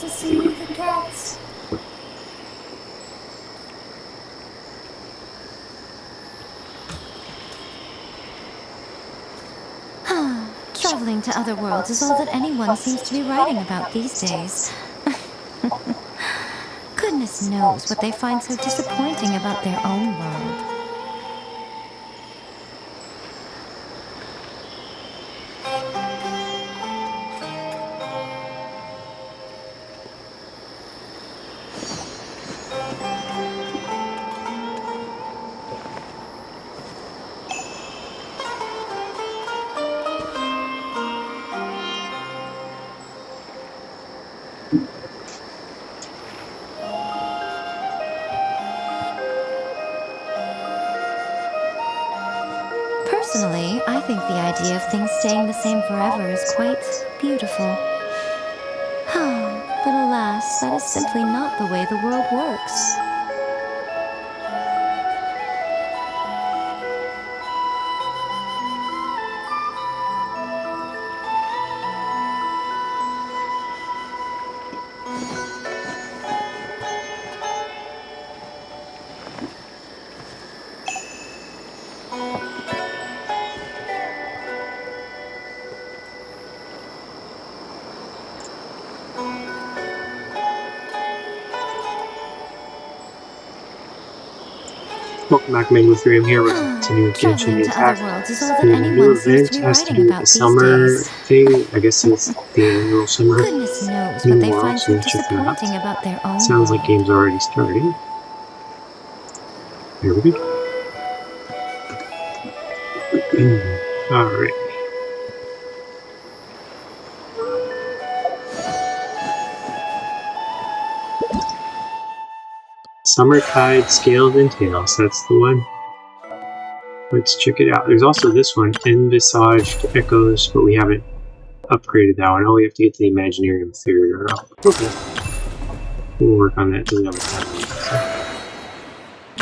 to see the cats. Traveling to other worlds is all that anyone seems to be writing about these days. Goodness knows what they find so disappointing about their own world. Personally, I think the idea of things staying the same forever is quite beautiful. But alas, that is simply not the way the world works. Welcome back, Megalo3. I'm here with continue with Genshin Impact. The new event has to do with the summer thing. I guess it's the annual summer new world, so let's check that out. Sounds like game's already starting. Here we go. Alright. Summer Tide Scales and Tails, that's the one. Let's check it out. There's also this one, Envisaged Echoes, but we haven't upgraded that one. Oh, we have to get the Imaginarium Theater up. Okay. We'll work on that. Doesn't have a time.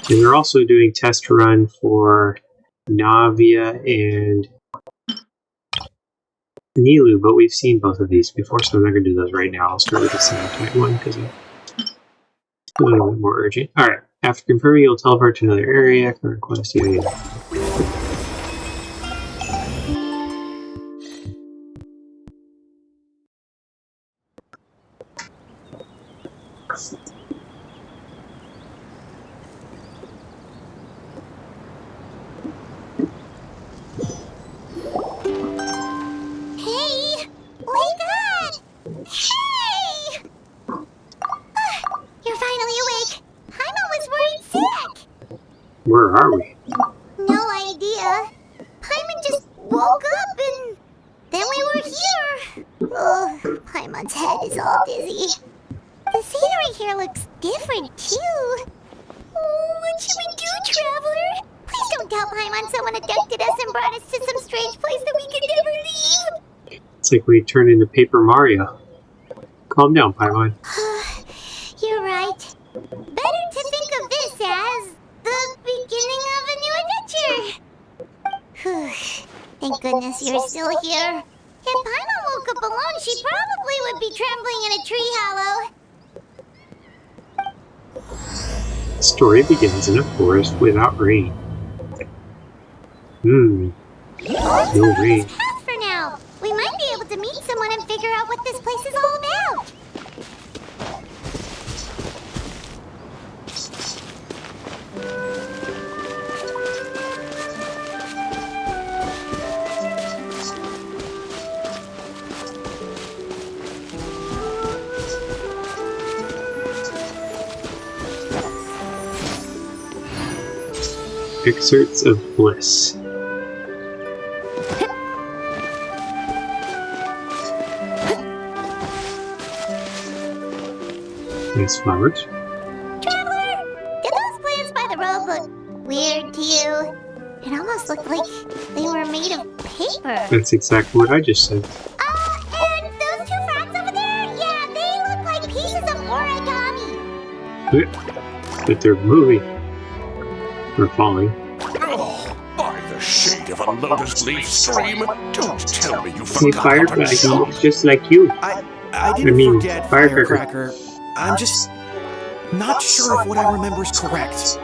So. And they're also doing test run for Navia and Nilu, but we've seen both of these before, so I'm not going to do those right now. I'll start with the Summer Tide one because it's a little bit more urgent. Alright, after confirming, you'll teleport to another area. Current quest, yeah. Where are we? No idea. Paimon just woke up and then we were here. Oh, Paimon's head is all dizzy. The scenery here looks different too. Oh, what should we do, Traveler? Please don't tell Paimon someone abducted us and brought us to some strange place that we could never leave. It's like we turned into Paper Mario. Calm down, Paimon. You're right. Better to think of this as the beginning of a new adventure. Thank goodness you're still here. If Paimon woke up alone, she probably would be trembling in a tree hollow. The story begins in a forest without rain. No rain. Path for now. We might be able to meet someone and figure out what this place is all about. Excerpts of Bliss. Nice flowers. Traveler, did those plants by the road look weird to you? It almost looked like they were made of paper. That's exactly what I just said. And those two frogs over there? Yeah, they look like pieces of origami. But they're moving. Or falling. Oh, by the shade of a lotus leaf stream, don't tell me you Hey, forgot Firefly, he's just like you. I didn't mean, forget firecracker. Firecracker. I'm just not sure if what I remember is correct.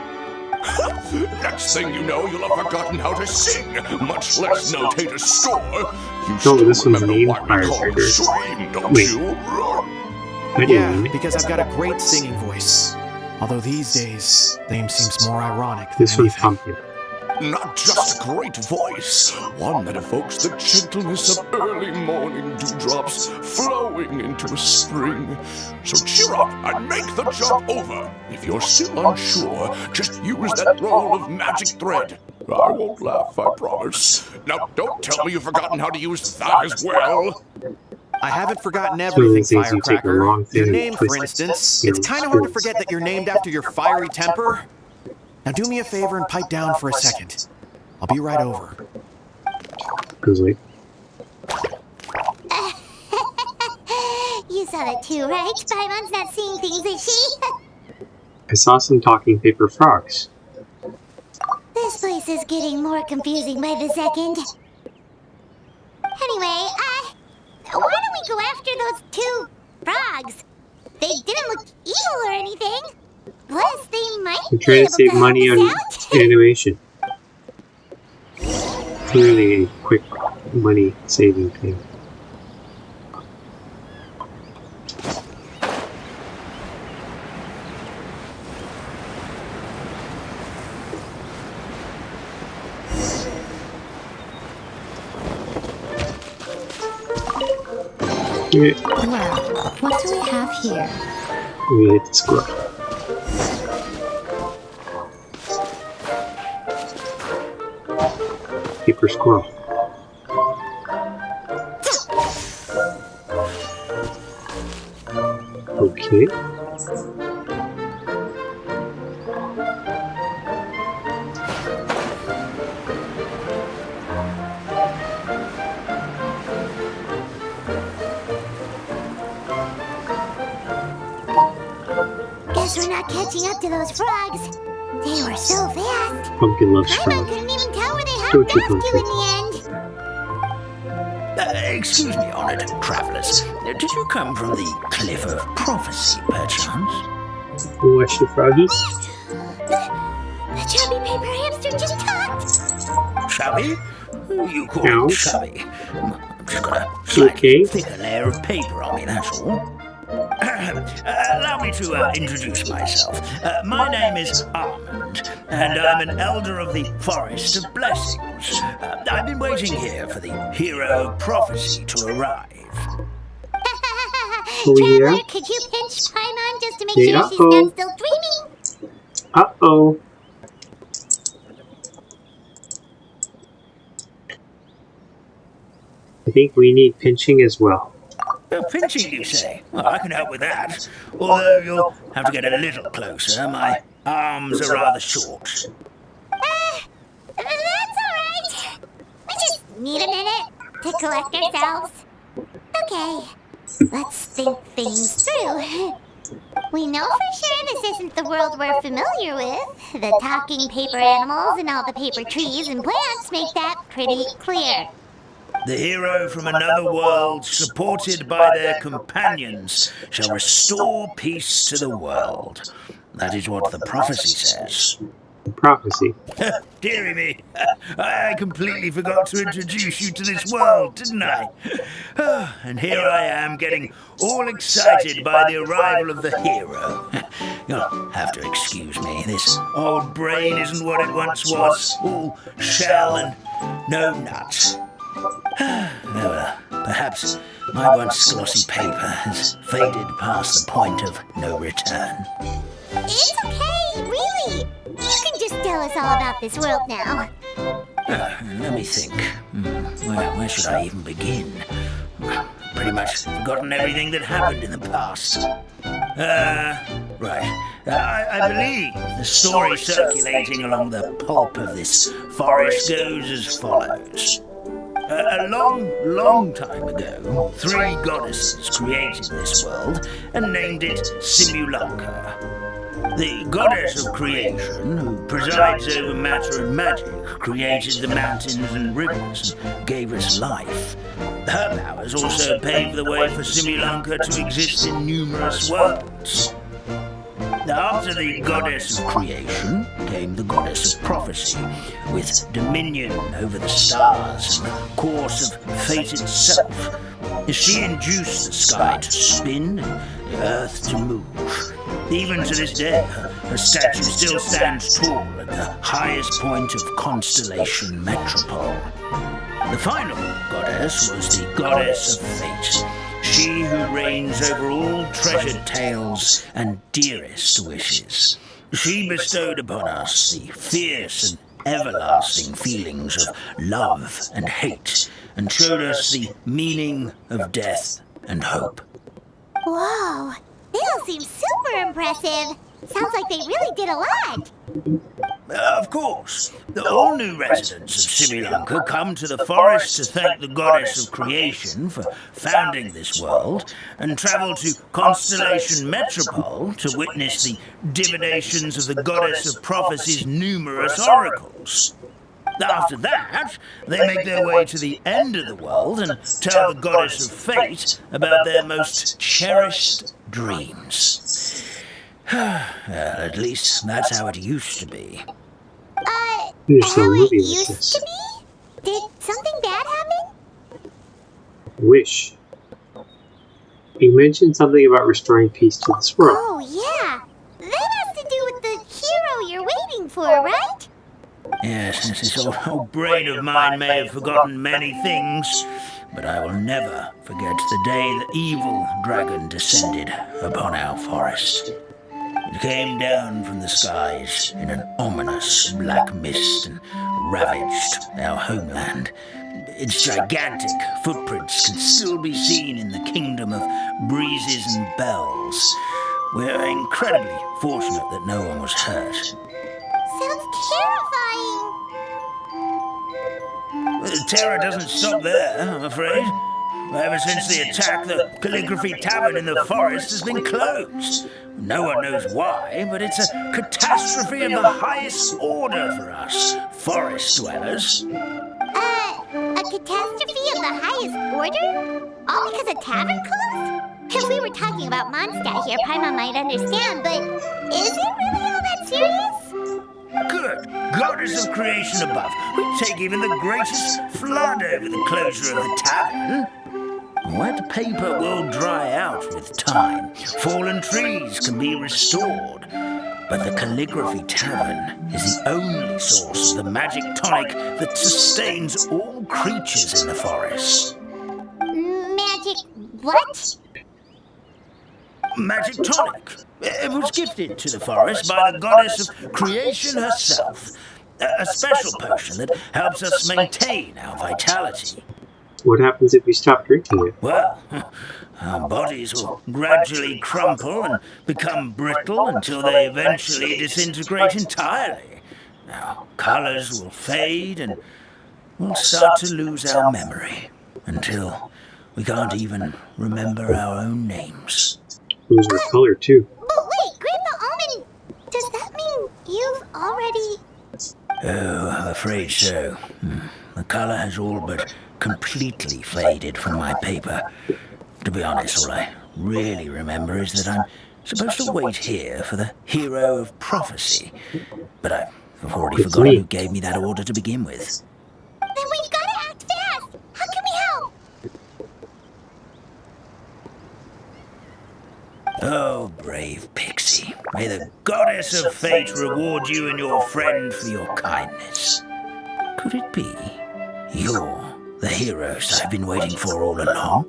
Next thing you know, you'll have forgotten how to sing, much less notate a score. You Oh, still this one's remember named why we call it Firecracker. stream, don't Wait. you? I didn't Yeah, name it. because I've got a great singing voice. Although these days, name seems more ironic than This one's anything. Pumpkin. Not just a great voice, one that evokes the gentleness of early morning dewdrops flowing into a spring. So cheer up and make the jump over. If you're still unsure, just use that roll of magic thread. I won't laugh, I promise. Now, don't tell me you've forgotten how to use that as well. I haven't forgotten one of everything, those things you take a Firecracker. long thing Your and name, twist for it, instance. you It's know, kind of hard to spoons. forget that you're named after your fiery temper. Now do me a favor and pipe down for a second. I'll be right over. Goes like, You saw that too, right? Paimon's not seeing things, is she? I saw some talking paper frogs. This place is getting more confusing by the second. Anyway, why don't we go after those two frogs? They didn't look evil or anything. Plus, they might I'm be trying able to save help money us on out. animation. Clearly a quick money saving thing. Yeah, Well, what do we have here? we hit the squirrel. Paper squirrel. Okay. Guess we're not catching up to those frogs. They were so fast. Pumpkin loves Paimon frog. couldn't even tell where they Don't hopped you, off to in Pumpkin? the end. Excuse me, honored travelers. Did you come from the Cliff of Prophecy, perchance? Watch the froggies. The chubby paper hamster just talked. Chubby? You call No. me chubby. I've just got a slightly Okay. thicker layer of paper on me, that's all. Allow me to introduce myself. My name is Armand, and I'm an elder of the Forest of Blessings. I've been waiting here for the hero of prophecy to arrive. Oh, yeah? Traveler, could you pinch Paimon just to make Yeah, sure she's uh-oh. not still dreaming? Uh-oh. I think we need pinching as well. Pinching, you say? Well, I can help with that. Although you'll have to get a little closer. My arms are rather short. That's alright. We just need a minute to collect ourselves. Okay, let's think things through. We know for sure this isn't the world we're familiar with. The talking paper animals and all the paper trees and plants make that pretty clear. The hero from another world, supported by their companions, shall restore peace to the world. That is what the prophecy says. Prophecy. Dearie me, I completely forgot to introduce you to this world, didn't I? And here I am, getting all excited by the arrival of the hero. You'll have to excuse me, this old brain isn't what it once was, all shell and no nuts. Well, perhaps my once glossy paper has faded past the point of no return. It's okay, really. You can just tell us all about this world now. Let me think. Where should I even begin? Pretty much forgotten everything that happened in the past. Right. I believe the story circulating along the pulp of this forest goes as follows. A long, long time ago, 3 goddesses created this world and named it Simulacra. The goddess of creation, who presides over matter and magic, created the mountains and rivers and gave us life. Her powers also paved the way for Simulunka to exist in numerous worlds. After the goddess of creation came the goddess of prophecy, with dominion over the stars and the course of fate itself. She induced the sky to spin and the earth to move. Even to this day, her statue still stands tall at the highest point of Constellation Metropole. The final goddess was the goddess of fate. She who reigns over all treasured tales and dearest wishes. She bestowed upon us the fierce and everlasting feelings of love and hate, and showed us the meaning of death and hope. Whoa, they all seem super impressive. Sounds like they really did a lot. Of course, all new residents of Simulunka come to the forest to thank the goddess of creation for founding this world, and travel to Constellation Metropole to witness the divinations of the goddess of prophecy's numerous oracles. After that, they make their way to the end of the world and tell the goddess of fate about their most cherished dreams. Well, at least that's how it used to be. There's some How it movie like used this. to be? Did something bad happen? Wish. You mentioned something about restoring peace to this world. Oh, yeah. That has to do with the hero you're waiting for, right? Yes, this old brain of mine may have forgotten many things, but I will never forget the day the evil dragon descended upon our forest. It came down from the skies in an ominous black mist and ravaged our homeland. Its gigantic footprints can still be seen in the kingdom of breezes and bells. We're incredibly fortunate that no one was hurt. Sounds terrifying. The terror doesn't stop there, I'm afraid. Ever since the attack, the Calligraphy Tavern in the forest has been closed. No one knows why, but it's a catastrophe of the highest order for us, forest dwellers. A catastrophe of the highest order? All because a tavern closed? If we were talking about Mondstadt here, Paimon might understand, but is it really all that serious? Good goddess of creation above, we'd take even the greatest flood over the closure of the tavern. Wet paper will dry out with time. Fallen trees can be restored. But the Calligraphy Tavern is the only source of the magic tonic that sustains all creatures in the forest. Magic what? Magic tonic. It was gifted to the forest by the goddess of creation herself. A special potion that helps us maintain our vitality. What happens if we stop drinking it? Well, our bodies will gradually crumple and become brittle until they eventually disintegrate entirely. Our colors will fade and we'll start to lose our memory until we can't even remember our own names. Lose our color too. But wait, Grandpa Almond, does that mean you've already... Oh, I'm afraid so. The color has all but completely faded from my paper. To be honest, all I really remember is that I'm supposed to wait here for the hero of prophecy. But I've already forgotten who gave me that order to begin with. Then we've got to act fast! How can we help? Oh, brave Pixie. May the goddess of fate reward you and your friend for your kindness. Could it be you're the heroes I've been waiting for all along?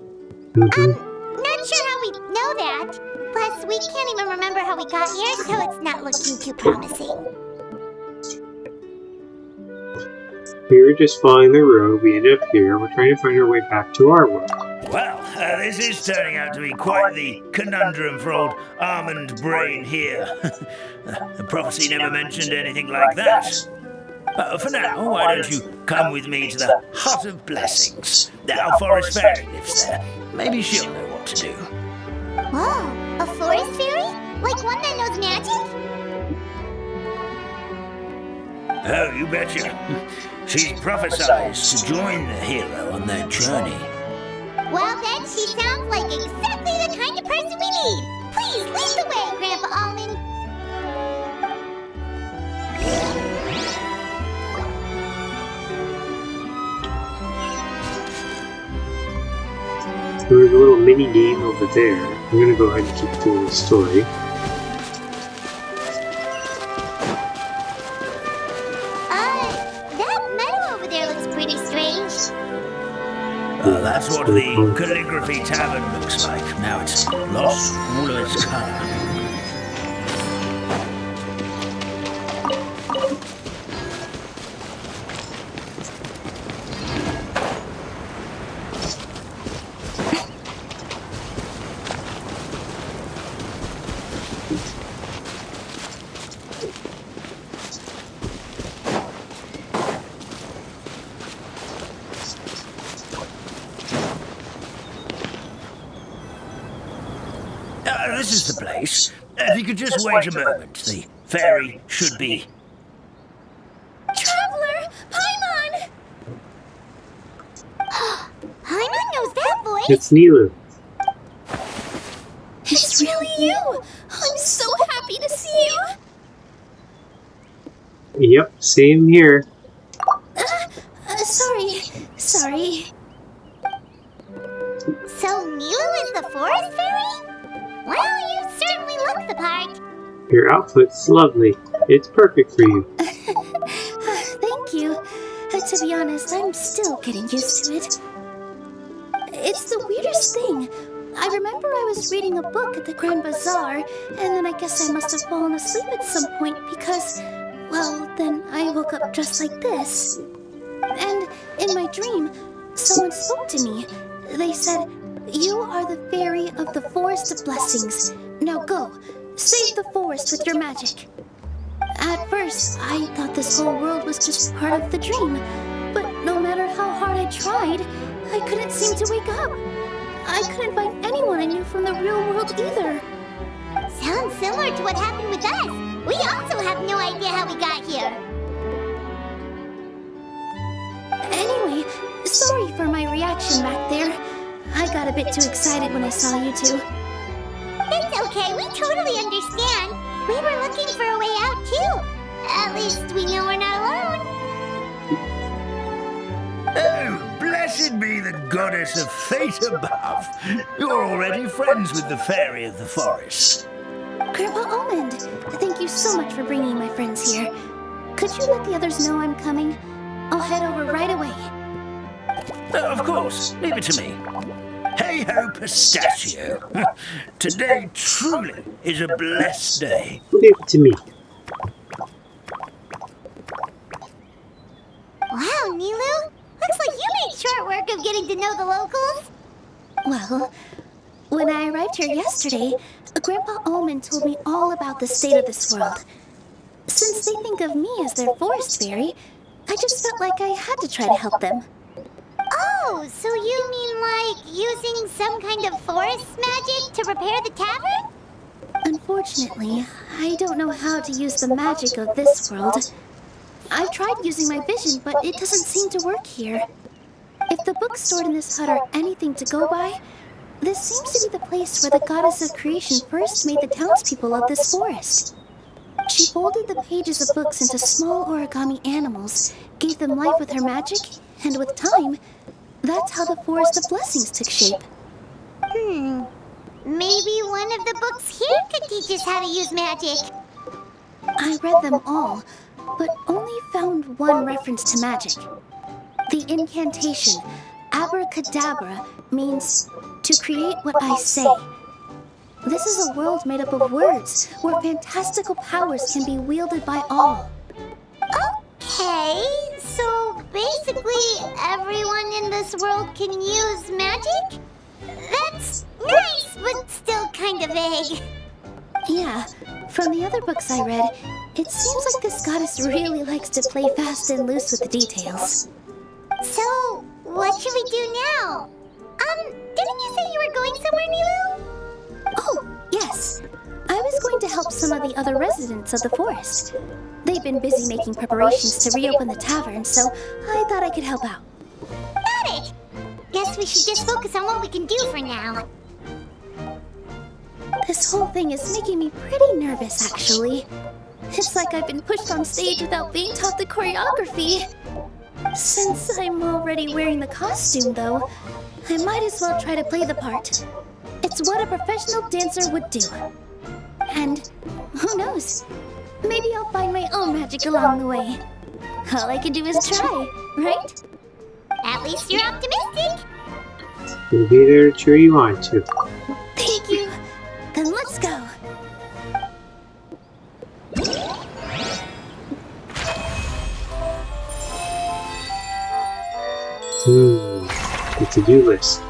Not sure how we know that. Plus, we can't even remember how we got here, so it's not looking too promising. We were just following the road. We ended up here. We're trying to find our way back to our world. Well, this is turning out to be quite the conundrum for old Almond Brain here. The prophecy never mentioned anything like that. For now, why don't you come with me to the Hut of Blessings? Our forest fairy lives there. Maybe she'll know what to do. Whoa, a forest fairy? Like one that knows magic? Oh, you betcha. She's prophesized to join the hero on their journey. Well, then she sounds like exactly the kind of person we need. Please lead the way, Grandpa Almond. There's a little mini game over there. I'm gonna go ahead and keep doing the story. That meadow over there looks pretty strange. That's what the Calligraphy Tavern looks like. Now it's lost all of its color. This is the place. If you could just wait a moment, the fairy should be... Traveler! Paimon! Paimon knows that voice. It's Nilu. It's really you! I'm so happy to see you! Yep, same here. Sorry. So Nilu is the forest fairy? Well, you certainly look the part. Your outfit's lovely. It's perfect for you. Thank you. To be honest, I'm still getting used to it. It's the weirdest thing. I remember I was reading a book at the Grand Bazaar, and then I guess I must have fallen asleep at some point because, well, then I woke up just like this. And in my dream, someone spoke to me. They said, "You are the fairy of the Forest of Blessings. Now go, save the forest with your magic." At first, I thought this whole world was just part of the dream. But no matter how hard I tried, I couldn't seem to wake up. I couldn't find anyone I knew from the real world either. Sounds similar to what happened with us. We also have no idea how we got here. Anyway, sorry for my reaction back there. I got a bit too excited when I saw you two. It's okay, we totally understand. We were looking for a way out too. At least we know we're not alone. Oh, blessed be the goddess of fate above. You're already friends with the fairy of the forest. Grandpa Almond, thank you so much for bringing my friends here. Could you let the others know I'm coming? I'll head over right away. Of course, leave it to me. Hey ho, pistachio. Today truly is a blessed day. Leave it to me. Wow, Nilu. Looks like you made short work of getting to know the locals. Well, when I arrived here yesterday, Grandpa Almond told me all about the state of this world. Since they think of me as their forest fairy, I just felt like I had to try to help them. Oh, so you mean like using some kind of forest magic to repair the tavern? Unfortunately, I don't know how to use the magic of this world. I've tried using my vision, but it doesn't seem to work here. If the books stored in this hut are anything to go by, this seems to be the place where the goddess of creation first made the townspeople of this forest. She folded the pages of books into small origami animals, gave them life with her magic, and with time, that's how the Forest of Blessings took shape. Maybe one of the books here could teach us how to use magic. I read them all, but only found one reference to magic. The incantation, abracadabra, means to create what I say. This is a world made up of words, where fantastical powers can be wielded by all. Okay, so basically everyone in this world can use magic? That's nice, but still kind of vague. Yeah, from the other books I read, it seems like this goddess really likes to play fast and loose with the details. So, what should we do now? Didn't you say you were going somewhere, Nilu? Oh, yes. I was going trying to help some of the other residents of the forest. They've been busy making preparations to reopen the tavern, so I thought I could help out. Got it! Guess we should just focus on what we can do for now. This whole thing is making me pretty nervous, actually. It's like I've been pushed on stage without being taught the choreography. Since I'm already wearing the costume, though, I might as well try to play the part. It's what a professional dancer would do. And who knows? Maybe I'll find my own magic along the way. All I can do is try, right? At least you're optimistic. We'll be there to cheer you on, too. Thank you. Then let's go. The to-do list.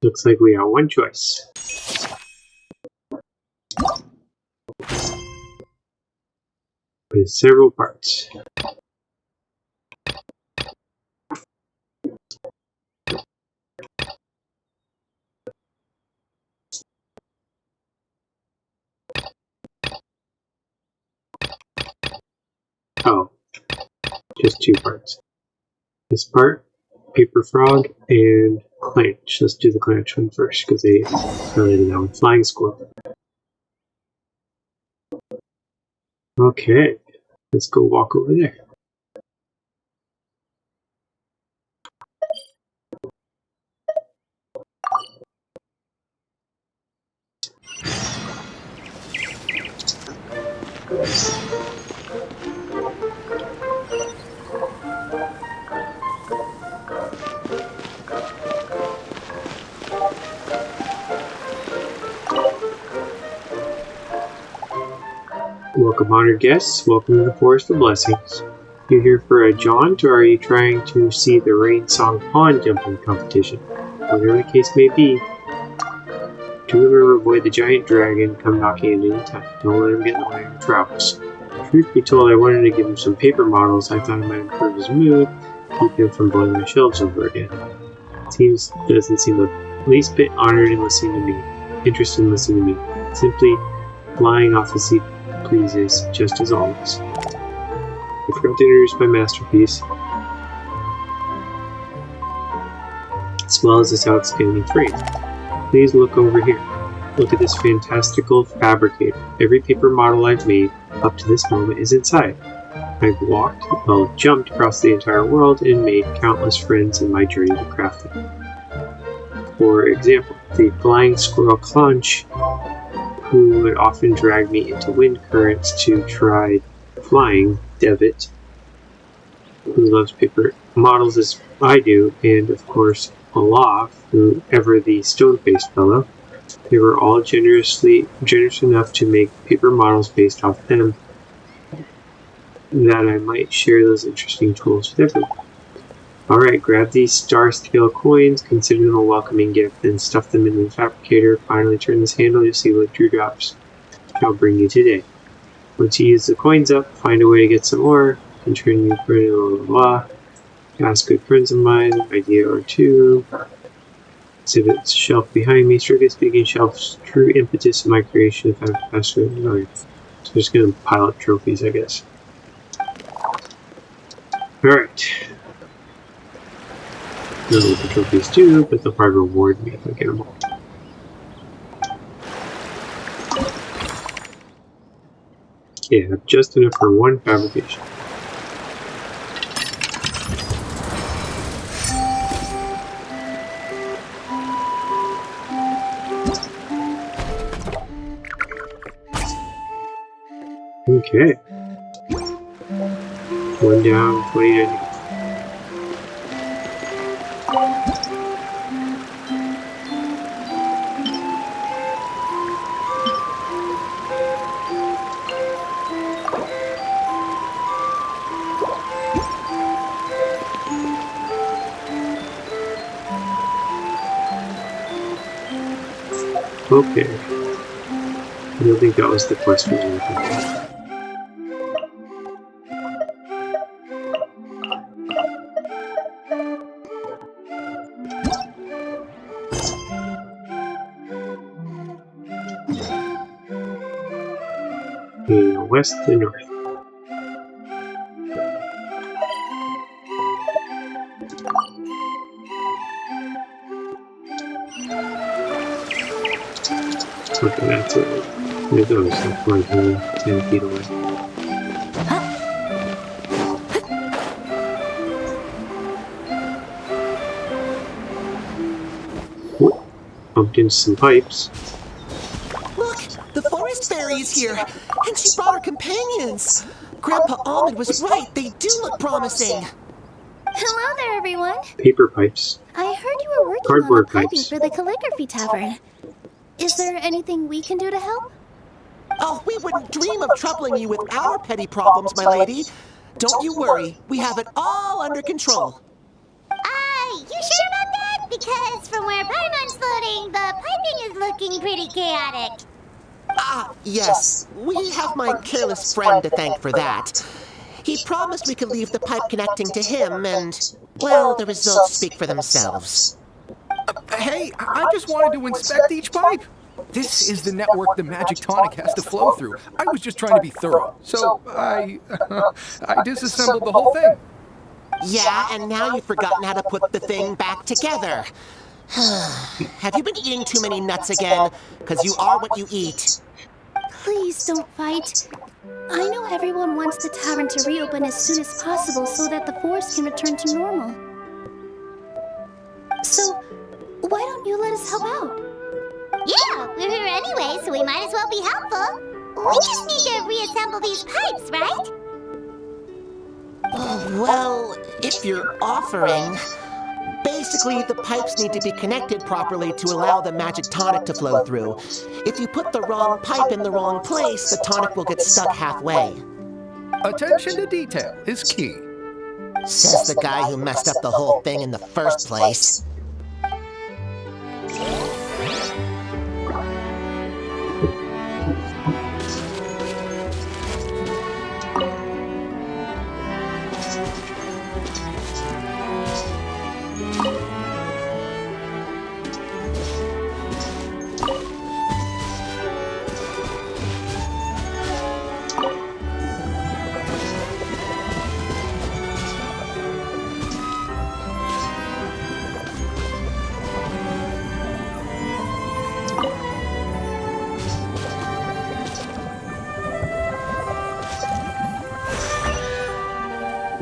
Looks like we have one choice. With several parts. Oh, just two parts. This part, Paper Frog and Clanch. Let's do the Clanch one first because they related that one. Flying Squirrel. Okay, let's go walk over there. Welcome, honored guests. Welcome to the Forest of Blessings. You're here for a jaunt, or are you trying to see the Rain Song Pond jumping competition? Whatever the case may be, do remember to avoid the giant dragon come knocking at any time. Don't let him get in the way of your travels. Truth be told, I wanted to give him some paper models. I thought it might improve his mood, keep him from blowing my shelves over again. Doesn't seem the least bit honored in listening to me, interested in listening to me. Simply flying off the seat pleases, just as always. I forgot to introduce my masterpiece, as well as this outstanding frame. Please look over here. Look at this fantastical fabricator. Every paper model I've made up to this moment is inside. I've jumped across the entire world and made countless friends in my journey to crafting. For example, the flying squirrel Clanch, who would often drag me into wind currents to try flying, Devitt, who loves paper models as I do, and of course Olaf, whoever the stone-faced fellow. They were all generous enough to make paper models based off them, that I might share those interesting tools with everyone. Alright, grab these star scale coins, consider them a welcoming gift, then stuff them into the fabricator. Finally turn this handle, you'll see what drops I'll bring you today. Once you use the coins up, find a way to get some more, and turn you for blah blah blah. Ask good friends of mine, idea or two. Exhibit's shelf behind me, strictly speaking, shelf's true impetus of my creation. If I'm faster than another. So just gonna pile up trophies, I guess. Alright. I don't know what the trophies do, but they'll probably reward me if I get them all. Yeah, just enough for one fabrication. Okay. One down, 29. Okay. I don't think that was the quest we were looking for. And west to north. Okay, that's it. There goes the point here, 10 feet away. Whoop. Bumped into some pipes. Look, the forest fairy is here, and she brought her companions. Grandpa Almond was right, they do look promising. Hello there, everyone. Paper pipes. I heard you were working Cardboard on the piping pipes. for the calligraphy tavern. Is there anything we can do to help? Oh, we wouldn't dream of troubling you with our petty problems, my lady. Don't you worry, we have it all under control. You sure about that? Because from where Paimon's floating, the piping is looking pretty chaotic. Ah, yes, we have my careless friend to thank for that. He promised we could leave the pipe connecting to him, and, well, the results speak for themselves. Hey, I just wanted to inspect each pipe. This is the network the magic tonic has to flow through. I was just trying to be thorough, so I disassembled the whole thing. Yeah, and now you've forgotten how to put the thing back together. Have you been eating too many nuts again? Because you are what you eat. Please don't fight. I know everyone wants the tavern to reopen as soon as possible so that the forest can return to normal. So, why don't you let us help out? Yeah, we're here anyway, so we might as well be helpful. We just need to reassemble these pipes, right? Well, if you're offering... Basically, the pipes need to be connected properly to allow the magic tonic to flow through. If you put the wrong pipe in the wrong place, the tonic will get stuck halfway. Attention to detail is key. Says the guy who messed up the whole thing in the first place.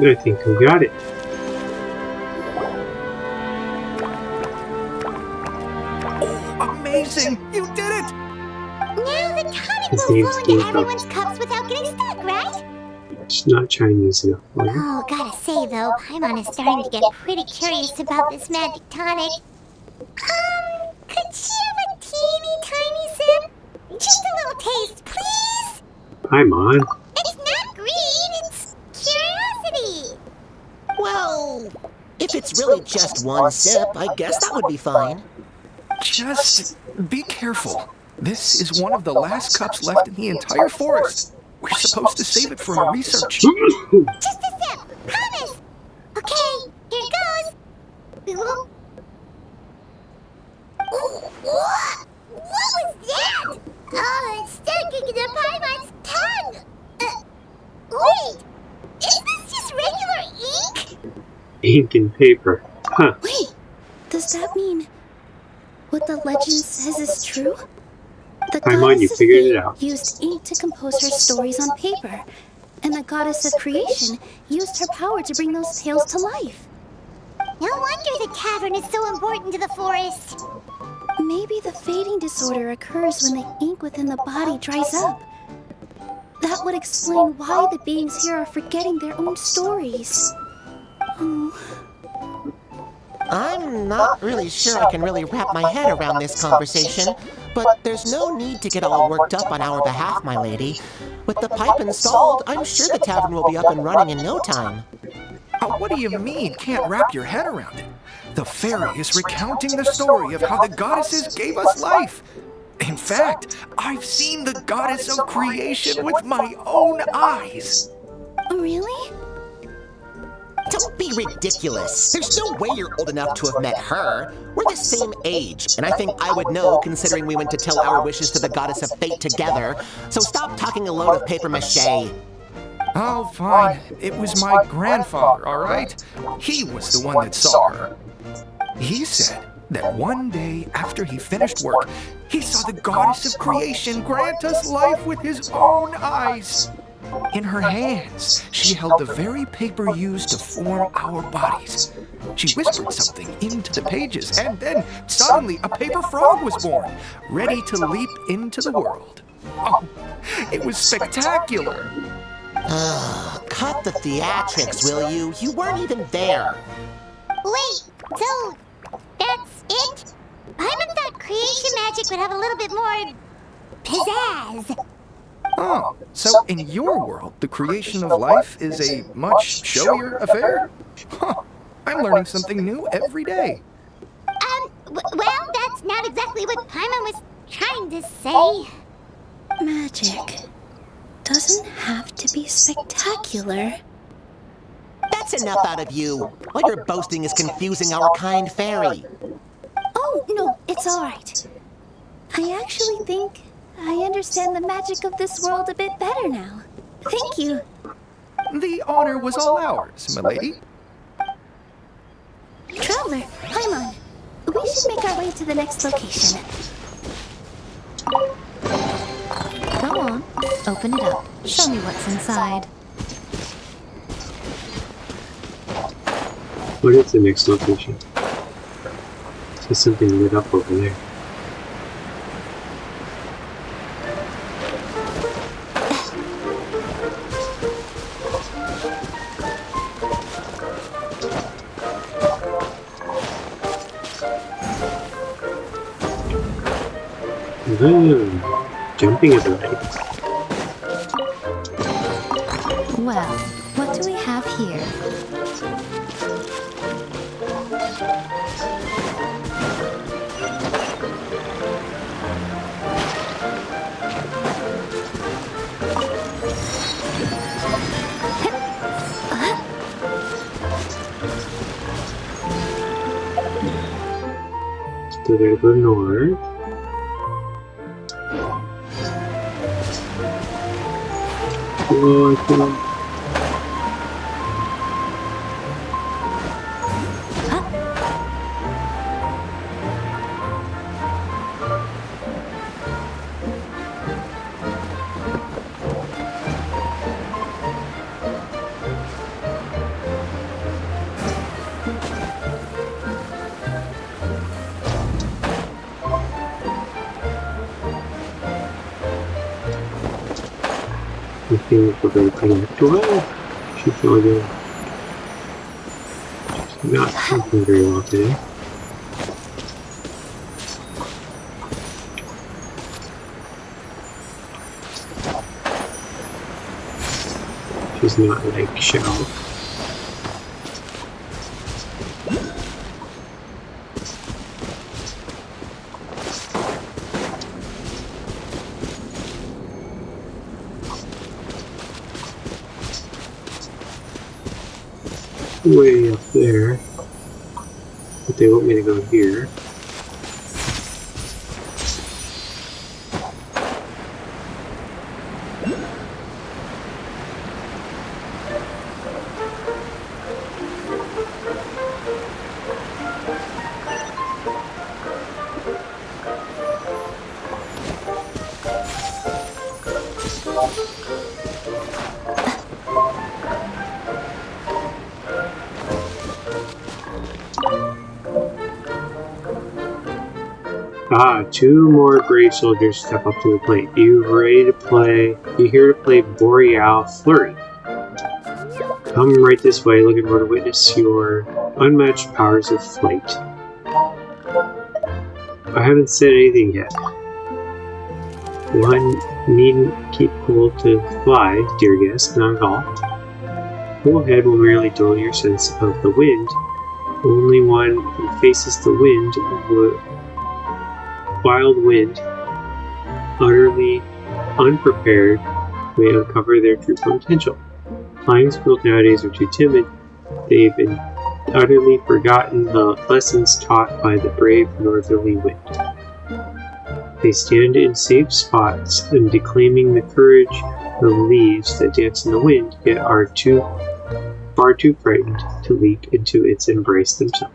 I think we got it. Oh, amazing! You did it! Now the tonic His will name's flow into Ginkgo. everyone's cups without getting stuck, right? It's not Chinese enough for you. Oh, gotta say though, Paimon is starting to get pretty curious about this magic tonic. Could she have a teeny tiny sip? Just a little taste, please? Paimon. It's not greed, it's curiosity. Well, if it's really just one sip, I guess that would be fine. Just be careful. This is one of the last cups left in the entire forest. We're supposed to save it for our research. Just a sip, promise. Okay, here goes. Ooh, what was that? Oh, it's sticking to Paimon's tongue. Wait, is this just regular ink? Ink and paper. Huh. Wait, does that mean what the legend says is true? The Paimon, goddess you of figured it fate out. used ink to compose her stories on paper, and the goddess of creation used her power to bring those tales to life. No wonder the tavern is so important to the forest. Maybe the fading disorder occurs when the ink within the body dries up. That would explain why the beings here are forgetting their own stories. Oh. I'm not really sure I can really wrap my head around this conversation, but there's no need to get all worked up on our behalf, my lady. With the pipe installed, I'm sure the tavern will be up and running in no time. What do you mean, can't wrap your head around it? The fairy is recounting the story of how the goddesses gave us life. In fact, I've seen the goddess of creation with my own eyes. Really? Don't be ridiculous. There's no way you're old enough to have met her. We're the same age, and I think I would know considering we went to tell our wishes to the goddess of fate together. So stop talking a load of papier-mâché. Oh, fine. It was my grandfather, all right? He was the one that saw her. He said that one day after he finished work, he saw the goddess of creation grant us life with his own eyes. In her hands, she held the very paper used to form our bodies. She whispered something into the pages, and then suddenly a paper frog was born, ready to leap into the world. Oh, it was spectacular. Cut the theatrics, will you? You weren't even there. Wait, so that's it? Paimon thought creation magic would have a little bit more pizzazz. Oh, so in your world, the creation of life is a much showier affair? Huh, I'm learning something new every day. Well, that's not exactly what Paimon was trying to say. Magic doesn't have to be spectacular. That's enough out of you. All your boasting is confusing our kind fairy. Oh, no, it's all right. I actually think I understand the magic of this world a bit better now. Thank you. The honor was all ours, milady. Traveler, Paimon, we should make our way to the next location. Go on, open it up. Show me what's inside. What is the next location? There's something lit up over there. Jumping ability. Well, what do we have here? Still gotta go north. Oh, I can't. I think we're going to connect to her. She's really She's not sleeping very well today. She's not like Shell. Way up there, but they want me to go here. Ah, 2 more brave soldiers step up to the plate. You ready to play? You here to play Boreal Flurry? Come right this way, looking for to witness your unmatched powers of flight. I haven't said anything yet. One needn't keep cool to fly, dear guest, not at all. Cool head will merely dull your sense of the wind. Only one who faces the wind wild wind, utterly unprepared, may uncover their true potential. Flying schools nowadays are too timid They've been utterly forgotten the lessons taught by the brave northerly wind. They stand in safe spots and declaiming the courage of the leaves that dance in the wind, yet are far too frightened to leap into its embrace themselves.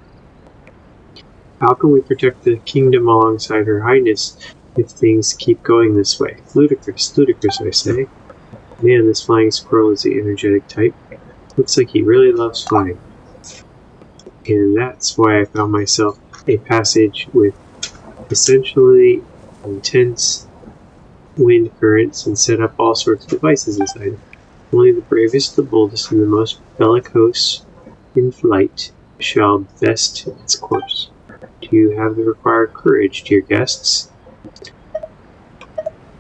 How can we protect the kingdom alongside Her Highness if things keep going this way? Ludicrous, ludicrous, I say. Man, this flying squirrel is the energetic type. Looks like he really loves flying. And that's why I found myself a passage with essentially intense wind currents and set up all sorts of devices inside. Only the bravest, the boldest, and the most bellicose in flight shall best its course. Do you have the required courage, dear guests?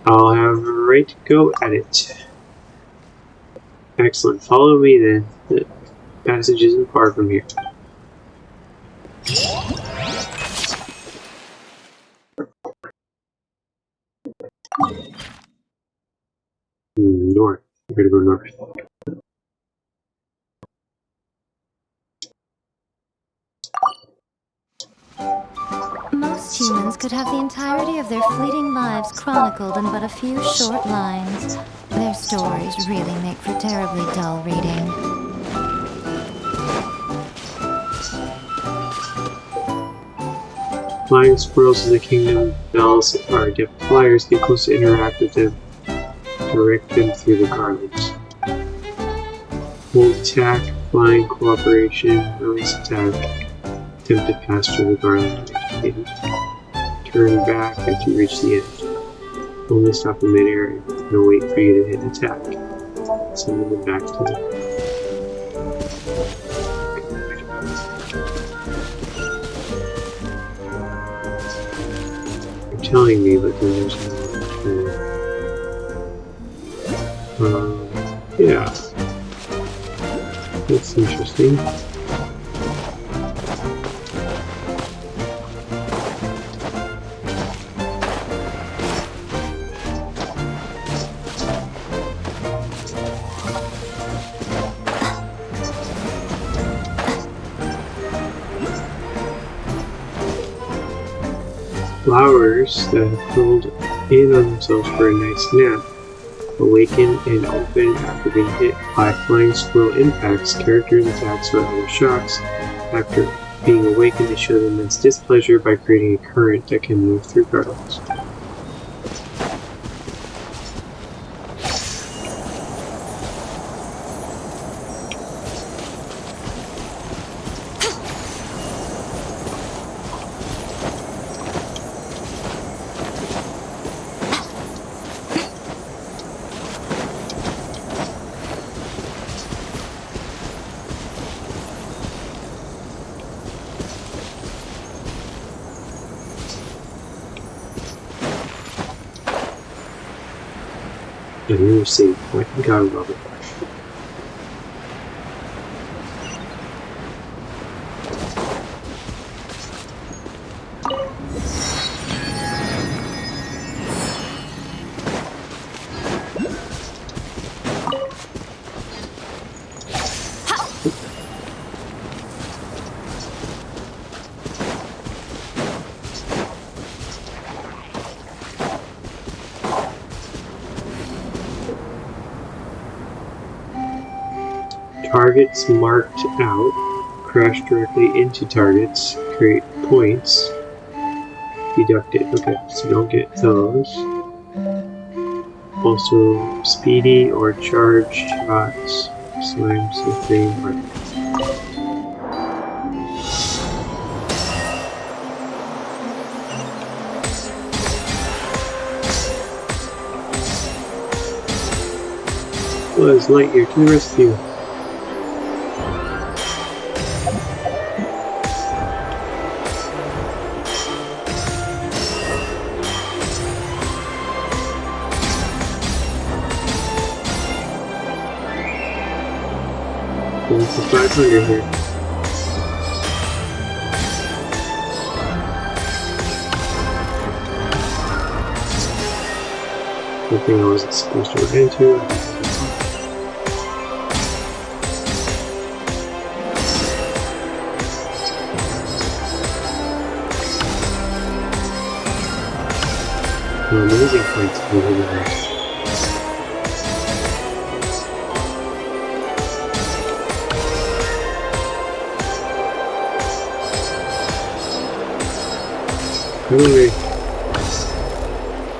I'll have a right go at it. Excellent. Follow me then. The passage isn't far from here. North. We're gonna go north. Most humans could have the entirety of their fleeting lives chronicled in but a few short lines. Their stories really make for terribly dull reading. Flying squirrels in the kingdom bells are adept flyers. Get close to interact with them. Direct them through the garlands. Hold attack, flying cooperation, release attack. Attempt to pass through the garland indicated. Turn back after you reach the end. Only stop in midair and no wait for you to hit attack. Send them back to the... You're telling me, but then there's no yeah. That's interesting. Flowers that have curled in on themselves for a nice nap awaken and open after being hit by flying squirrel impacts, characters' attacks, or other shocks. After being awakened, they show immense displeasure by creating a current that can move through garlands. I never see. I think I love it. Targets marked out crash directly into targets, create points, deducted. Okay, so don't get those. Also, speedy or charged shots, slams the thing right. Buzz Lightyear to the rescue. Going for 500 here. Something I wasn't supposed to run into. amazing points for the universe.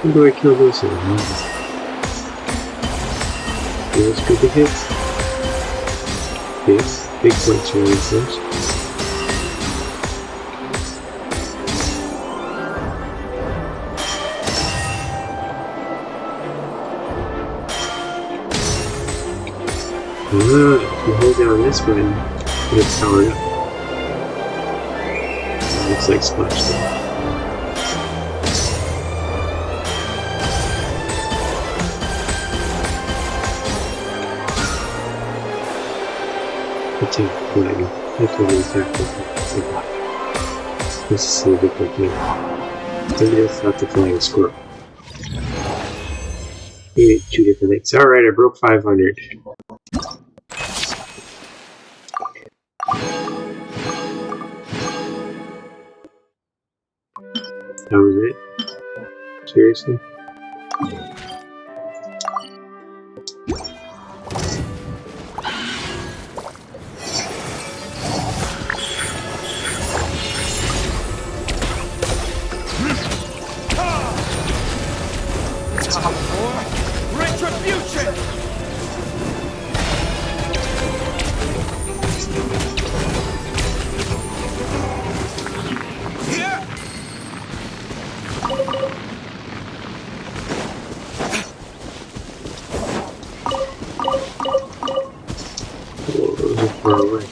How do I kill this one? Is this good to hit? Yes, big points really close. If you hold down this button, it's powered up. It looks like splash stuff. Attack flag. That's what the attack flag. This is a different thing. Maybe that's not the flying squirrel. Maybe two different things. Alright, I broke 500. That was it? Seriously? Retribution! Here! Whoa, those are far away.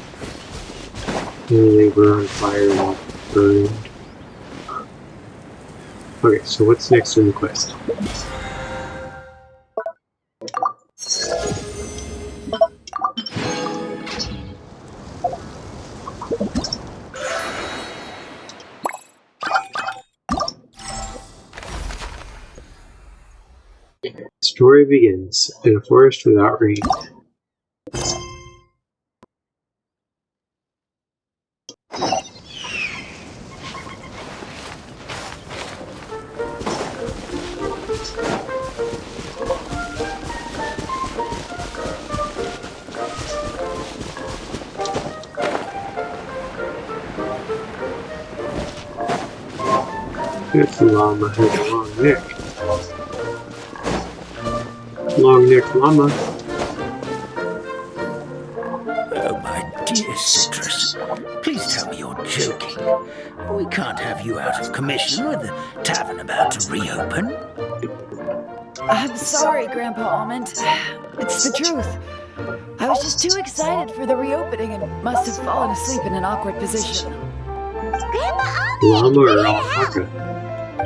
Maybe they were on fire while burned. Okay, so what's next in the quest? The story begins in a forest without rain. This llama has a long neck. Long neck llama. Oh, my dear Citrus, please tell me you're joking. We can't have you out of commission with the tavern about to reopen. I'm sorry, Grandpa Almond. It's the truth. I was just too excited for the reopening and must have fallen asleep in an awkward position. Grandpa Almond! Llama or alpaca?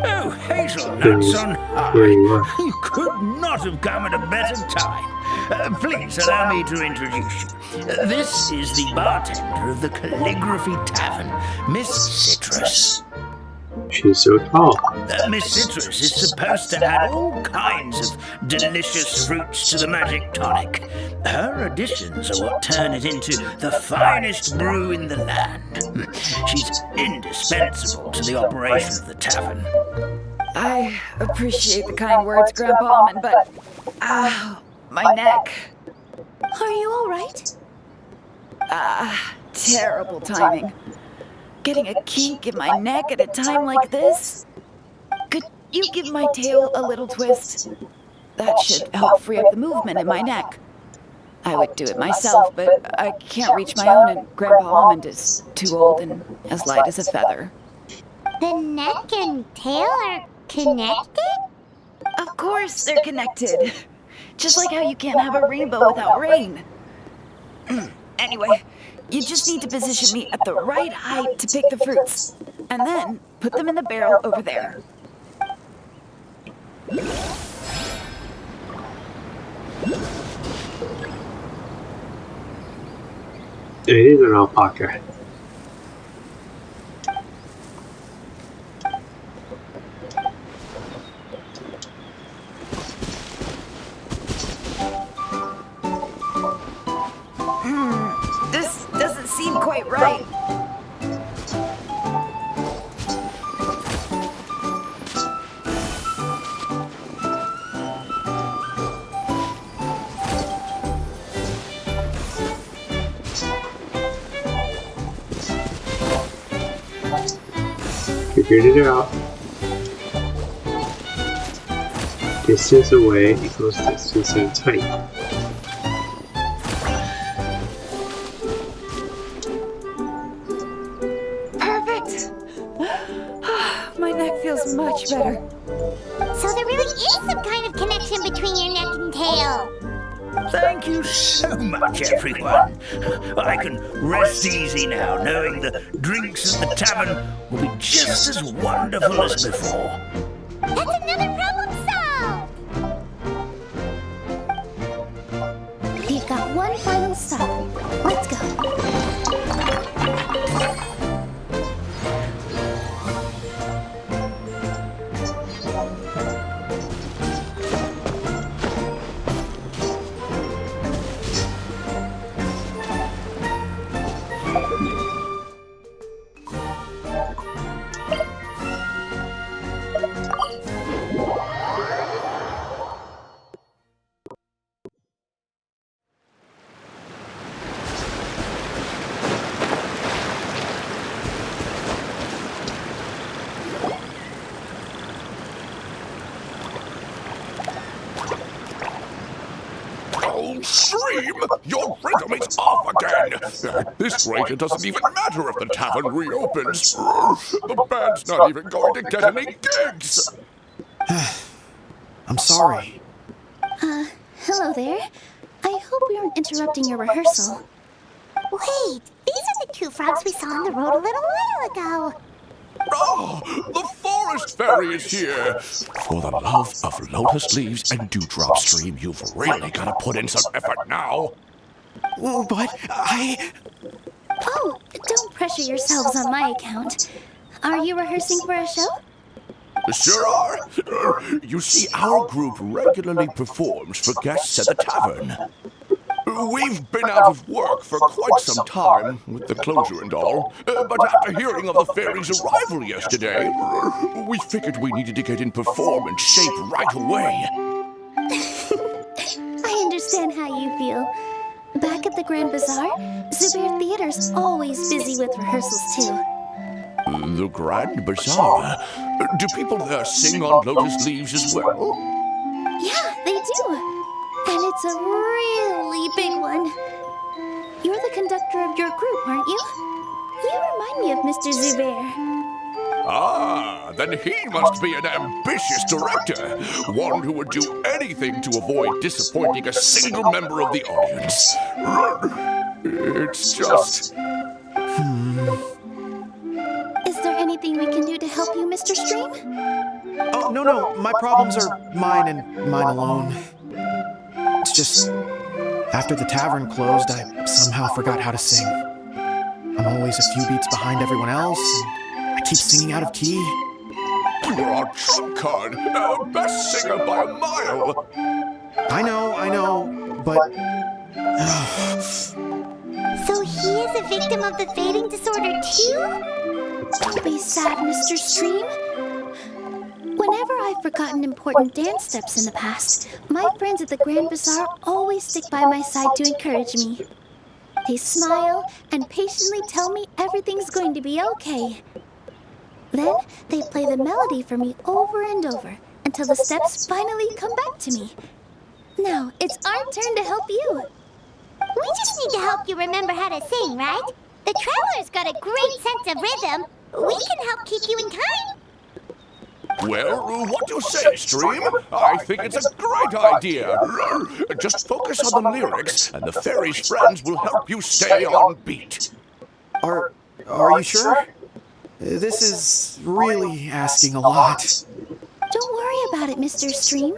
Oh, hazelnuts on high. Where you are. You could not have come at a better time. Please allow me to introduce you. This is the bartender of the Calligraphy Tavern, Miss Citrus. She's so tall. Miss Citrus is supposed to add all kinds of delicious fruits to the magic tonic. Her additions are what turn it into the finest brew in the land. She's indispensable to the operation of the tavern. I appreciate the kind words, Grandpa Almond, but... my neck. Are you all right? Terrible timing. Getting a kink in my neck at a time like this? Could you give my tail a little twist? That should help free up the movement in my neck. I would do it myself, but I can't reach my own, and Grandpa Almond is too old and as light as a feather. The neck and tail are connected? Of course they're connected. Just like how you can't have a rainbow without rain. Anyway, you just need to position me at the right height to pick the fruits, and then put them in the barrel over there. It is an alpaca. This doesn't seem quite right. Figured it out. Distance away equals distance at height. Perfect! My neck feels much better. So there really is some kind of connection between your neck and tail. Thank you so much, everyone. I can rest easy now, knowing the drinks at the tavern will be just as wonderful as before. That's another problem solved! We've got one final stop. Let's go. Oh, Stream! Your rhythm is off again! At this rate, it doesn't even matter if the tavern reopens. The band's not even going to get any gigs! I'm sorry. Hello there. I hope we aren't interrupting your rehearsal. Wait, these are the two frogs we saw on the road a little while ago. Oh, the forest fairy is here! For the love of lotus leaves and dewdrop, Stream, you've really got to put in some effort now. But I... Oh, don't pressure yourselves on my account. Are you rehearsing for a show? Sure are. You see, our group regularly performs for guests at the tavern. We've been out of work for quite some time, with the closure and all, but after hearing of the fairy's arrival yesterday, we figured we needed to get in performance shape right away. I understand how you feel. Back at the Grand Bazaar, Zubair Theater's always busy with rehearsals too. The Grand Bazaar? Do people there sing on lotus leaves as well? Yeah, they do. And it's a really big one. You're the conductor of your group, aren't you? You remind me of Mr. Zubair. Ah, then he must be an ambitious director. One who would do anything to avoid disappointing a single member of the audience. It's just... Is there anything we can do to help you, Mr. Stream? Oh, no. My problems are mine and mine alone. It's just... after the tavern closed, I somehow forgot how to sing. I'm always a few beats behind everyone else, and I keep singing out of key. You are our trump card, best singer by a mile. I know, but... So he is a victim of the fading disorder too? Don't be sad, Mr. Stream. Whenever I've forgotten important dance steps in the past, my friends at the Grand Bazaar always stick by my side to encourage me. They smile and patiently tell me everything's going to be okay. Then they play the melody for me over and over until the steps finally come back to me. Now it's our turn to help you. We just need to help you remember how to sing, right? The Traveler's got a great sense of rhythm. We can help keep you in time. Well, what do you say, Stream? I think it's a great idea. Just focus on the lyrics, and the fairy's friends will help you stay on beat. Are you sure? This is really asking a lot. Don't worry about it, Mr. Stream.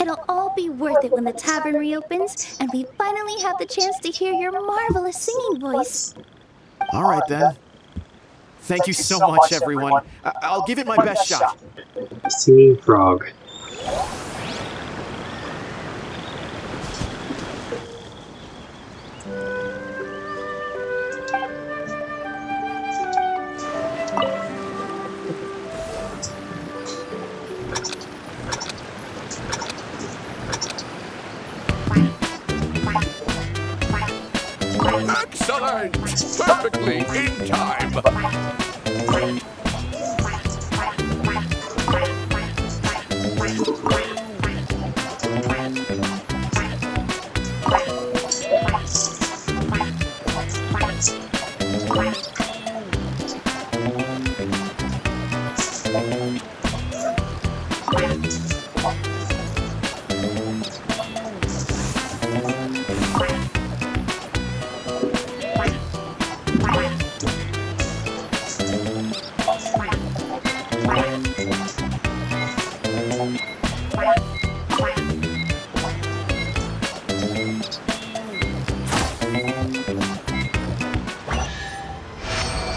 It'll all be worth it when the tavern reopens and we finally have the chance to hear your marvelous singing voice. All right, then. Thank you so much, everyone. I'll give it my best shot. Singing frog. Excellent! Perfectly in time.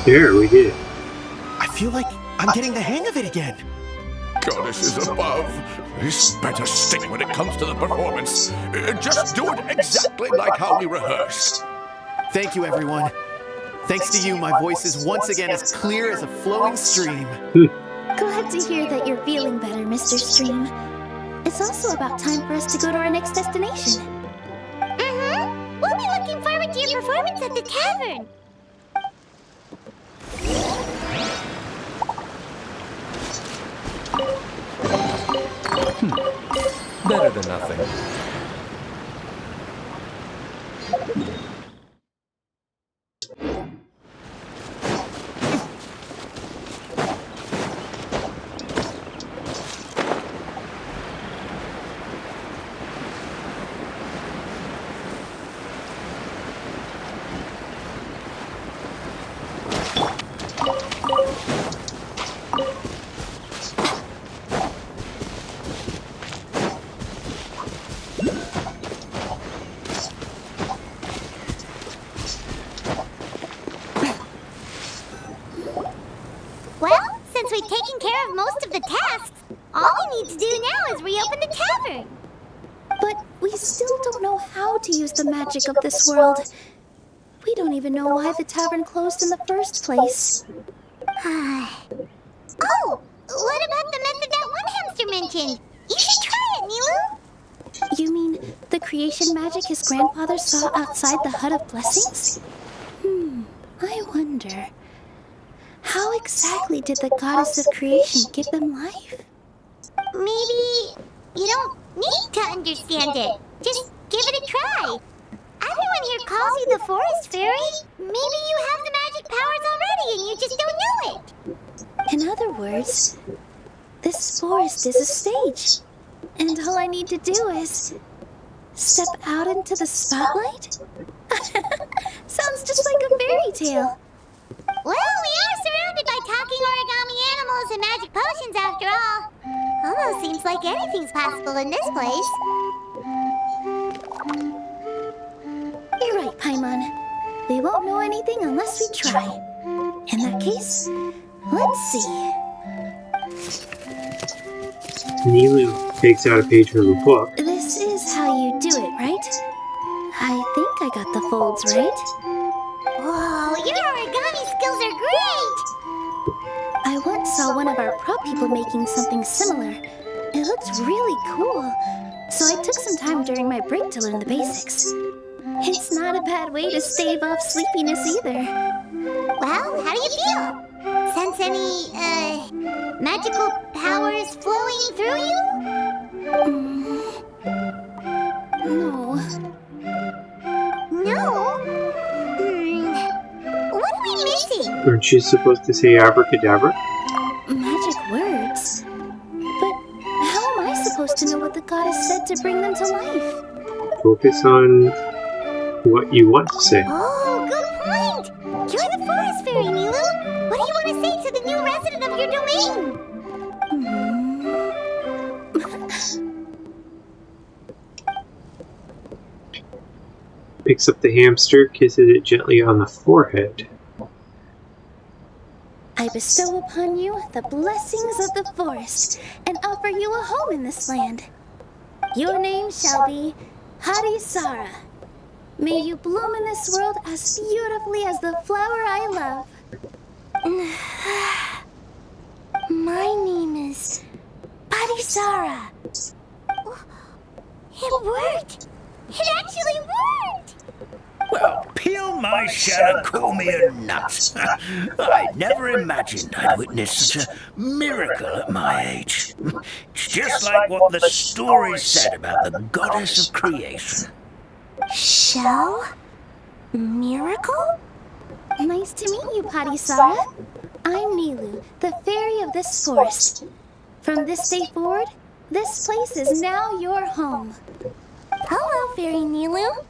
There, we did it. I feel like I'm getting the hang of it again. Goddesses above, this better stick when it comes to the performance. Just do it exactly like how we rehearsed. Thank you, everyone. Thanks to you, my voice is once again as clear as a flowing stream. Glad to hear that you're feeling better, Mr. Stream. It's also about time for us to go to our next destination. Mm-hmm. We'll be looking forward to your performance at the tavern. Better than nothing. Well, since we've taken care of most of the tasks, all we need to do now is reopen the tavern. But we still don't know how to use the magic of this world. We don't even know why the tavern closed in the first place. Oh, what about the method that one hamster mentioned? You should try it, Nilu. You mean the creation magic his grandfather saw outside the Hut of Blessings? I wonder. How exactly did the goddess of creation give them life? Maybe you don't need to understand it. Just give it a try. Everyone here calls you the Forest Fairy. Maybe you have the magic powers already and you just don't know it. In other words, this forest is a stage. And all I need to do is step out into the spotlight? Sounds just like a fairy tale. Well, we are surrounded by talking origami animals and magic potions after all. Almost seems like anything's possible in this place. You're right, Paimon. We won't know anything unless we try. In that case, let's see. Nilu takes out a page from the book. This is how you do it, right? I think I got the folds right. Whoa, your origami skills are great! I once saw one of our prop people making something similar. It looked really cool, so I took some time during my break to learn the basics. It's not a bad way to stave off sleepiness either. Well, how do you feel? Sense any, magical powers flowing through you? No. No? What are we missing? Aren't you supposed to say abracadabra? Magic words? But how am I supposed to know what the goddess said to bring them to life? Focus on what you want to say. Oh, good point! You're the Forest Fairy, Nilu! What do you want to say to the new resident of your domain? Picks up the hamster, kisses it gently on the forehead. I bestow upon you the blessings of the forest and offer you a home in this land. Your name shall be Harisara. May you bloom in this world as beautifully as the flower I love. My name is Harisara. It worked! It actually worked! Well, peel my shell and call me a nut. I never imagined I'd witness such a miracle at my age. It's just like what the story said about the goddess of creation. Shell? Miracle? Nice to meet you, Harisara. I'm Nilu, the fairy of this forest. From this day forward, this place is now your home. Hello, Fairy Nilu.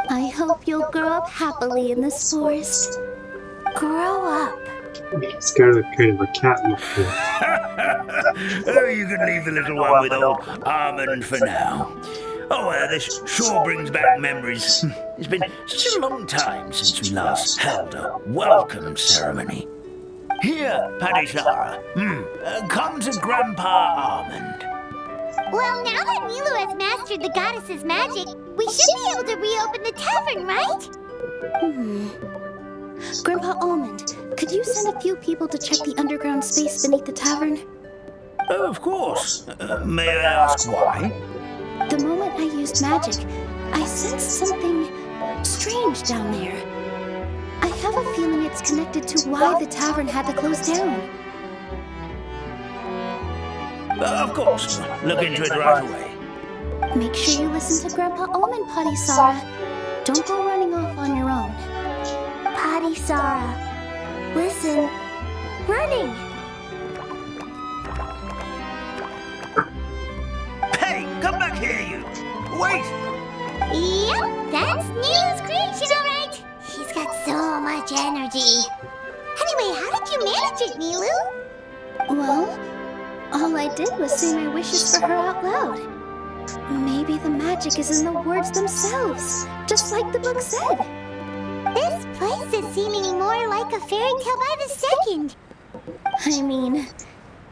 I hope you'll grow up happily in this forest. Grow up. It's got a kind of a cat look to it. Oh, you can leave the little one with old Almond for now. This sure brings back memories. It's been such a long time since we last held a welcome ceremony. Here, Padishara. Come to Grandpa Almond. Well, now that Milu has mastered the goddess's magic, we should be able to reopen the tavern, right? Grandpa Almond, could you send a few people to check the underground space beneath the tavern? Of course. May I ask why? The moment I used magic, I sensed something strange down there. I have a feeling it's connected to why the tavern had to close down. Of course. Look into it right away. Make sure you listen to Grandpa Almond, Padisara. Don't go running off on your own. Padisara, listen. Running! Hey, come back here, you! Wait! Yep, that's Milu's creation, all right. She's got so much energy. Anyway, how did you manage it, Milu? Well, all I did was say my wishes for her out loud. Maybe the magic is in the words themselves, just like the book said. This place is seeming more like a fairy tale by the second. I mean,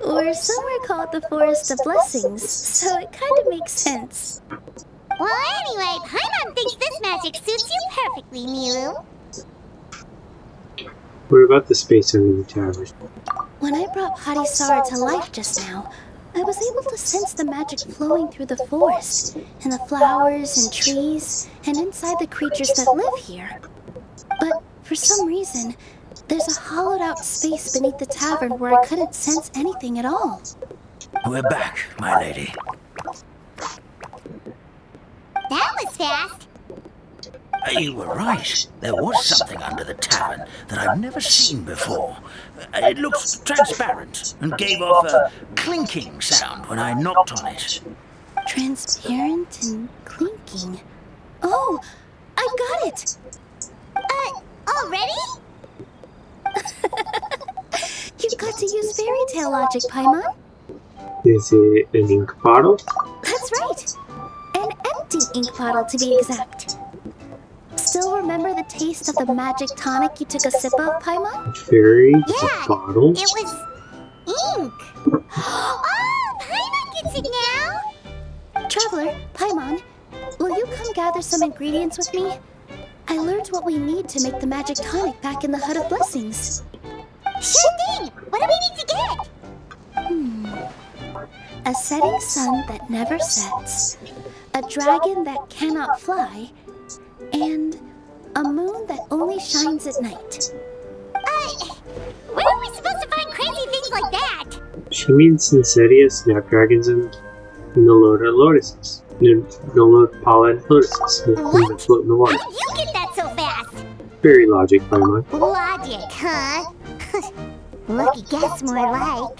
or somewhere called the Forest of Blessings, so it kind of makes sense. Well, anyway, Paimon thinks this magic suits you perfectly, Milu. What about the space under the tavern? When I brought Padisara to life just now, I was able to sense the magic flowing through the forest, and the flowers and trees, and inside the creatures that live here. But for some reason, there's a hollowed-out space beneath the tavern where I couldn't sense anything at all. We're back, my lady. That was fast. You were right. There was something under the tavern that I've never seen before. It looked transparent and gave off a clinking sound when I knocked on it. Transparent and clinking. Oh, I've got it! Already? You've got to use fairy tale logic, Paimon. Is it an ink bottle? That's right. An empty ink bottle, to be exact. Still remember the taste of the magic tonic you took a sip of, Paimon? Fairy Yeah, bottle? it was ink. Oh, Paimon gets it now. Traveler, Paimon, will you come gather some ingredients with me? I learned what we need to make the magic tonic back in the Hut of Blessings. Sure thing. What do we need to get? A setting sun that never sets, a dragon that cannot fly, and a moon that only shines at night. Where are we supposed to find crazy things like that? She means Sincedia, snapdragons, and lotuses. No pollen lotuses. What? Float in the water. How did you get that so fast? Fairy logic, Paimon. Logic, huh? Lucky guess, more like.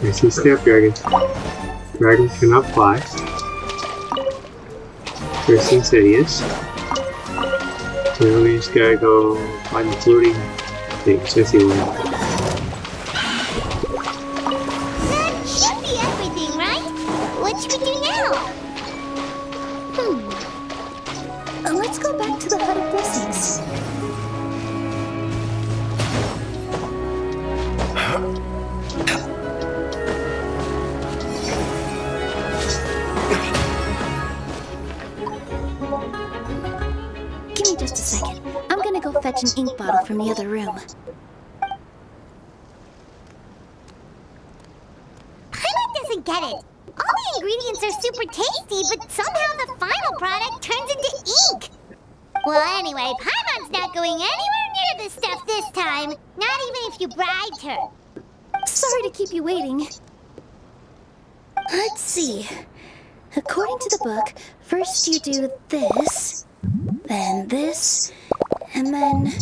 I see snapdragons. Dragons cannot fly. There's Insidious. So we just gotta go find the floating things. I see one. That should be everything, right? What should we do now? Let's go back to the Hut of Blessings. Give me just a second. I'm gonna go fetch an ink bottle from the other room. Paimon doesn't get it. All the ingredients are super tasty, but somehow the final product turns into ink. Well, anyway, Paimon's not going anywhere near this stuff this time. Not even if you bribed her. Sorry to keep you waiting. Let's see. According to the book, first you do this, then this, and then...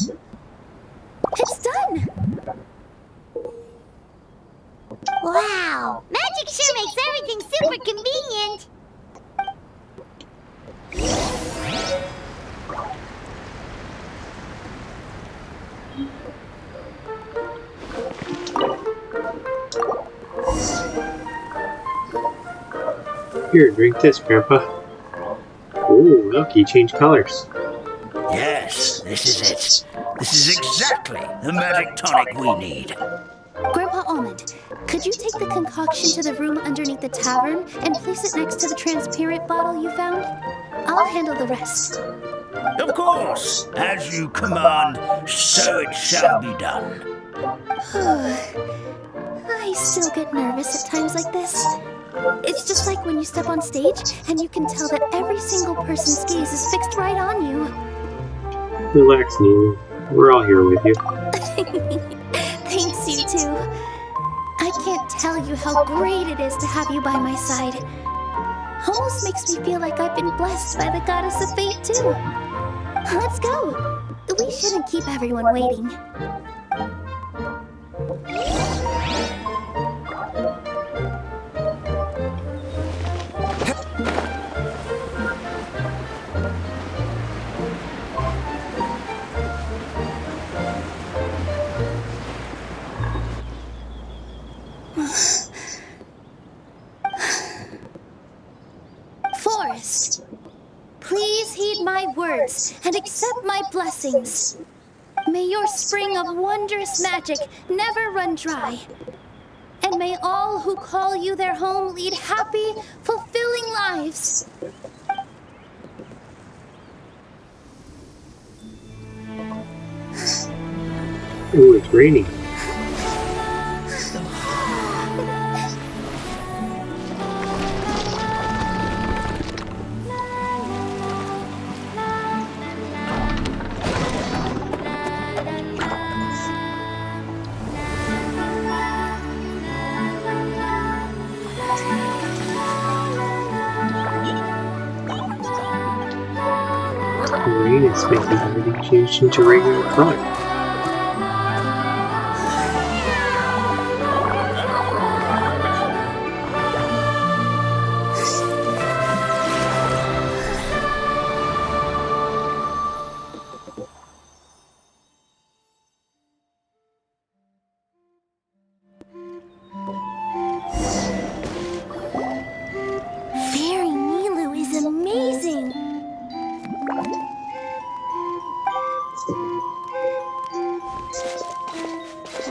It's done! Wow, magic sure makes everything super convenient. Here, drink this, Grandpa. Ooh, look, he changed colors. Yes, this is it. This is exactly the magic tonic we need. Grandpa Almond, could you take the concoction to the room underneath the tavern and place it next to the transparent bottle you found? I'll handle the rest. Of course, as you command, so it shall be done. I still get nervous at times like this. It's just like when you step on stage and you can tell that every single person's gaze is fixed right on you. Relax, Nina. We're all here with you. Thanks, you too. I can't tell you how great it is to have you by my side. Almost makes me feel like I've been blessed by the goddess of fate too. Let's go. We shouldn't keep everyone waiting. Forest, please heed my words and accept my blessings. May your spring of wondrous magic never run dry. And may all who call you their home lead happy, fulfilling lives. Ooh, it's raining. The rain is making everything change into regular color. Fairy Nilu is amazing.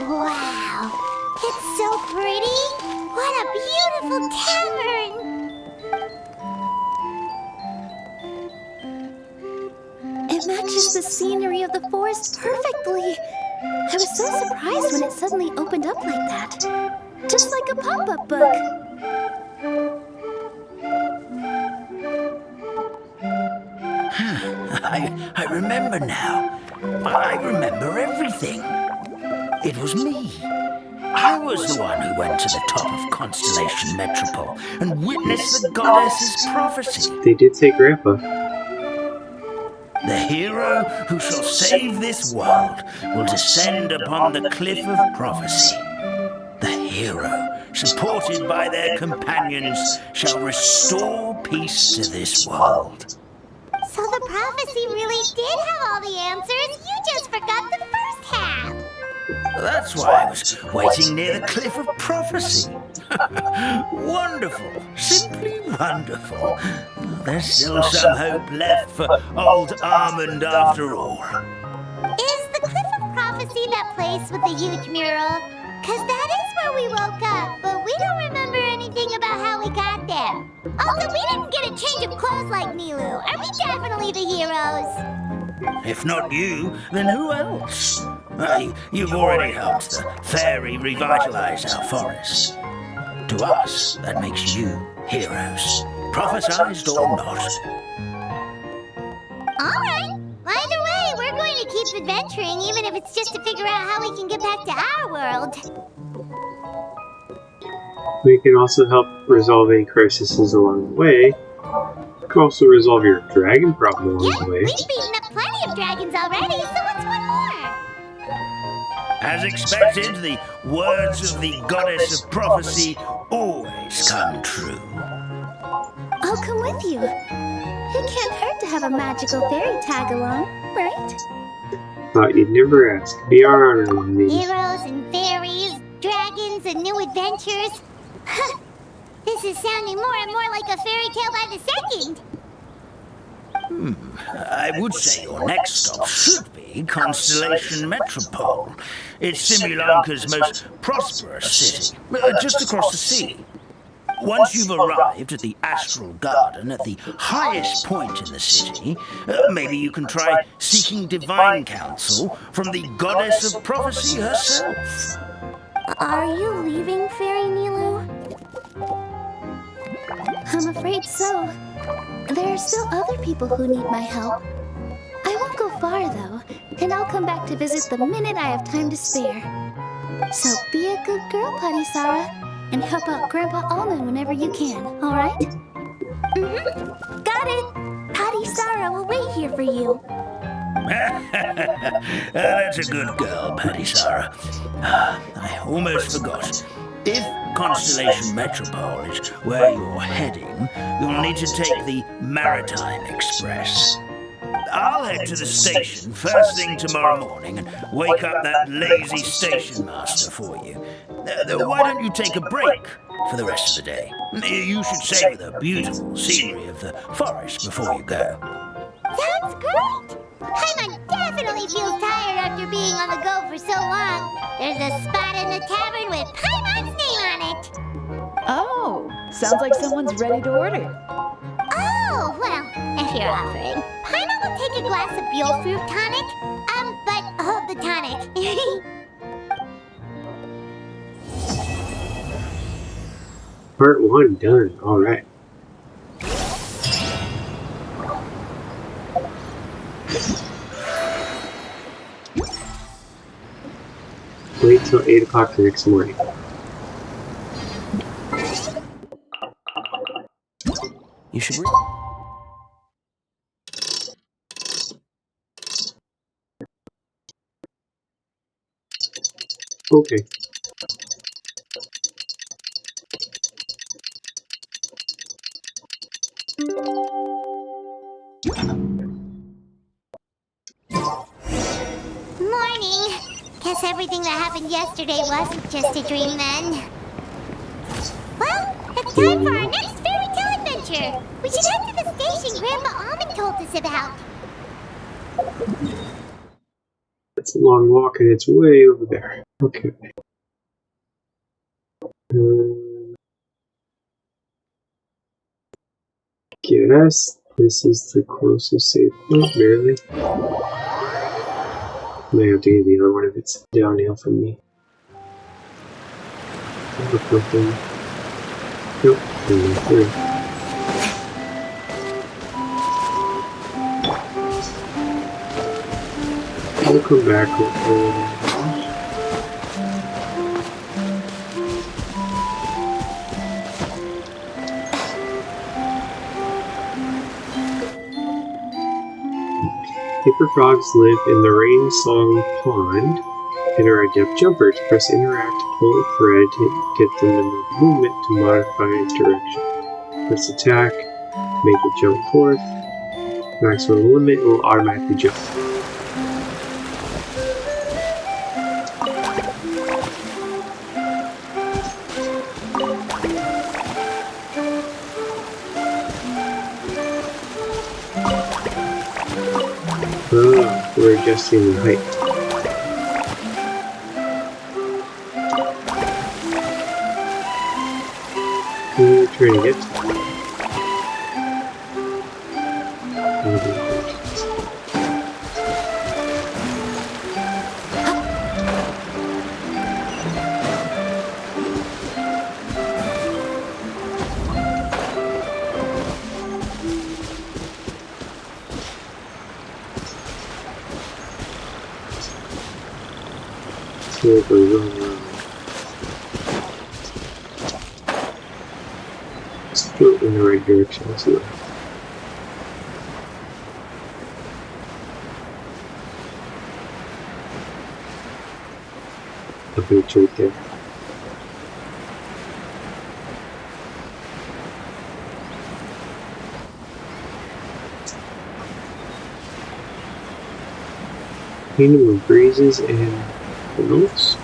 Wow, it's so pretty. What a beautiful tavern. It matches the scenery of the forest perfectly. I was so surprised when it suddenly opened up like that. Just like a pop-up book. I remember now. I remember everything. It was me. I was the one who went to the top of Constellation Metropole and witnessed the goddess's prophecy. They did say Grandpa. The hero who shall save this world will descend upon the cliff of prophecy. The hero, supported by their companions, shall restore peace to this world. So the prophecy really did have all the answers. You just forgot the first half. That's why I was waiting near the cliff of prophecy. Wonderful, simply wonderful. There's still some hope left for old Almond after all. Is the Cliff of Prophecy that place with the huge mural? 'Cause that is where we woke up, but we don't remember anything about how we got there. Also, we didn't get a change of clothes like Nilu. Are we definitely the heroes? If not you, then who else? You've already helped the fairy revitalize our forest. To us, that makes you heroes, prophesized or not. Alright. Either way, we're going to keep adventuring, even if it's just to figure out how we can get back to our world. We can also help resolve any crises along the way. We can also resolve your dragon problem along Yeah, the way. we've beaten up plenty of dragons already, so what's one more? As expected, the words of the goddess of prophecy always come true. I'll come with you. It can't hurt to have a magical fairy tag along, right? Thought you'd never ask. Be our honor one of these. Heroes and fairies, dragons and new adventures. This is sounding more and more like a fairy tale by the second. I would say your next stop should be Constellation Metropole. It's Simulanka's most prosperous city, just across the sea. Once you've arrived at the Astral Garden at the highest point in the city, maybe you can try seeking divine counsel from the goddess of prophecy herself. Are you leaving, Fairy Nilu? I'm afraid so. There are still other people who need my help. I won't go far, though, and I'll come back to visit the minute I have time to spare. So be a good girl, Patisara, and help out Grandpa Almond whenever you can, all right? Got it! Patisara will wait here for you. That's a good girl, Patisara. I almost forgot. If Constellation Metropole is where you're heading, you'll need to take the Maritime Express. I'll head to the station first thing tomorrow morning and wake up that lazy station master for you. Why don't you take a break for the rest of the day? You should savor the beautiful scenery of the forest before you go. Sounds great! Paimon definitely feels tired after being on the go for so long. There's a spot in the tavern with Paimon's name on it. Oh, sounds like someone's ready to order. Oh, well, if you're offering, Paimon will take a glass of Buell fruit tonic. But hold the tonic. Part 1 done. Alright. Wait till 8 o'clock the next morning. You should Okay. Morning. Guess everything that happened yesterday wasn't just a dream then. Well, it's time for our next fairy tale adventure. We should head to the station Grandpa Almond told us about. It's a long walk and it's way over there. Okay. Guess this is the closest save point, barely. May have to get the other one if it's downhill from me. Look nothing. Nope, nothing through. I'll come back with Paper frogs live in the rain song pond and are adept jumpers. Press interact, pull a thread to get them to move movement to modify direction. Press attack, make it jump forth. Maximum limit will automatically jump. We're adjusting the height. Who are you trying to get to? Still in the right direction, so. The beach right there. Kingdom of breezes and notes.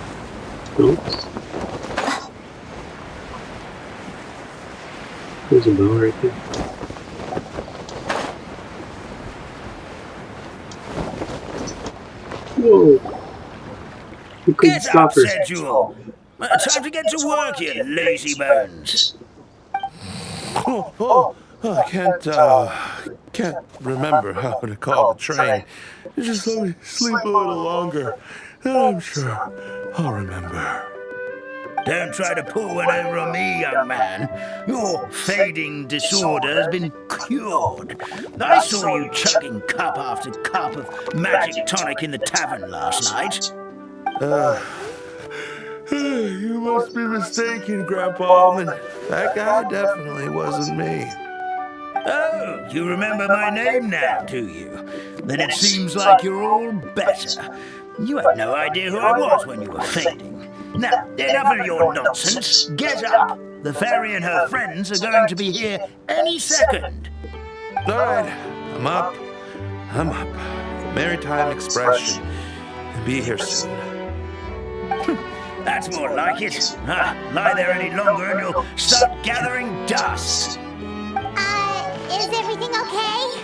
There's a bell right there. Whoa! You couldn't Get stop up, her. said Jewel. Time to get to work, you lazy bones. I can't remember how to call the train. Just let me sleep a little longer, and I'm sure I'll remember. Don't try to pull one over on me, young man. Your fading disorder has been cured. I saw you chugging cup after cup of magic tonic in the tavern last night. You must be mistaken, Grandpa Almond. That guy definitely wasn't me. Oh, you remember my name now, do you? Then it seems like you're all better. You had no idea who I was when you were fading. Now, enough of your nonsense. Get up. The fairy and her friends are going to be here any second. All right, I'm up. The Maritime Express should be here soon. That's more like it. Lie there any longer and you'll start gathering dust. Is everything okay?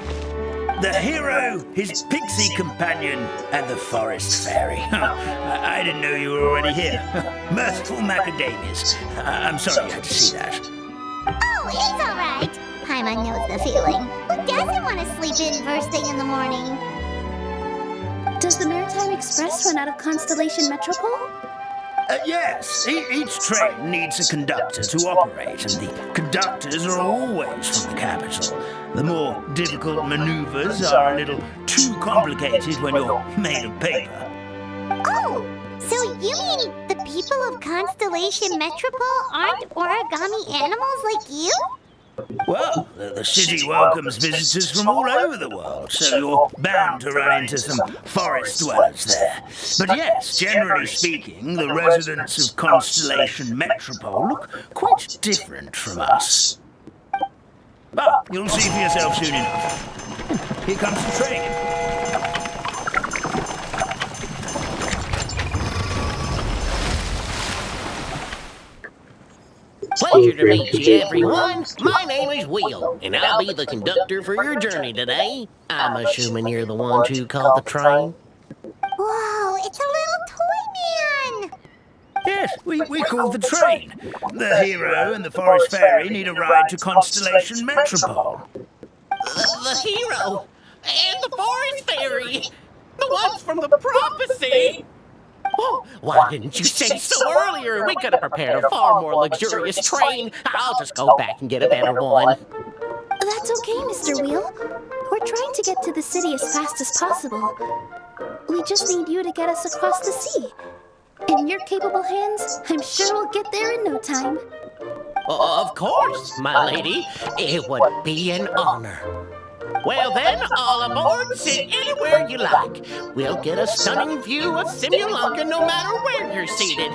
The hero, his pixie companion, and the forest fairy. I didn't know you were already here. Merciful macadamias. I'm sorry you had to see that. Oh, it's all right. Paimon knows the feeling. Who doesn't want to sleep in first thing in the morning? Does the Maritime Express run out of Constellation Metropole? Yes, each train needs a conductor to operate, and the conductors are always from the capital. The more difficult maneuvers are a little too complicated when you're made of paper. Oh, so you mean the people of Constellation Metropole aren't origami animals like you? Well, the city welcomes visitors from all over the world, so you're bound to run into some forest dwellers there. But yes, generally speaking, the residents of Constellation Metropole look quite different from us. Ah, you'll see for yourself soon enough. Here comes the train. Pleasure to meet you, everyone. My name is Will, and I'll be the conductor for your journey today. I'm assuming you're the ones who called the train. Whoa, it's a little toy man! Yes, we called the train. The hero and the forest fairy need a ride to Constellation Metropole. The hero and the forest fairy, the ones from the prophecy. Oh, why didn't you say so earlier? We could have prepared a far more luxurious train. I'll just go back and get a better one. That's okay, Mr. Wheel. We're trying to get to the city as fast as possible. We just need you to get us across the sea. In your capable hands, I'm sure we'll get there in no time. Of course, my lady. It would be an honor. Well then, all aboard, sit anywhere you like. We'll get a stunning view of Simulanka no matter where you're seated.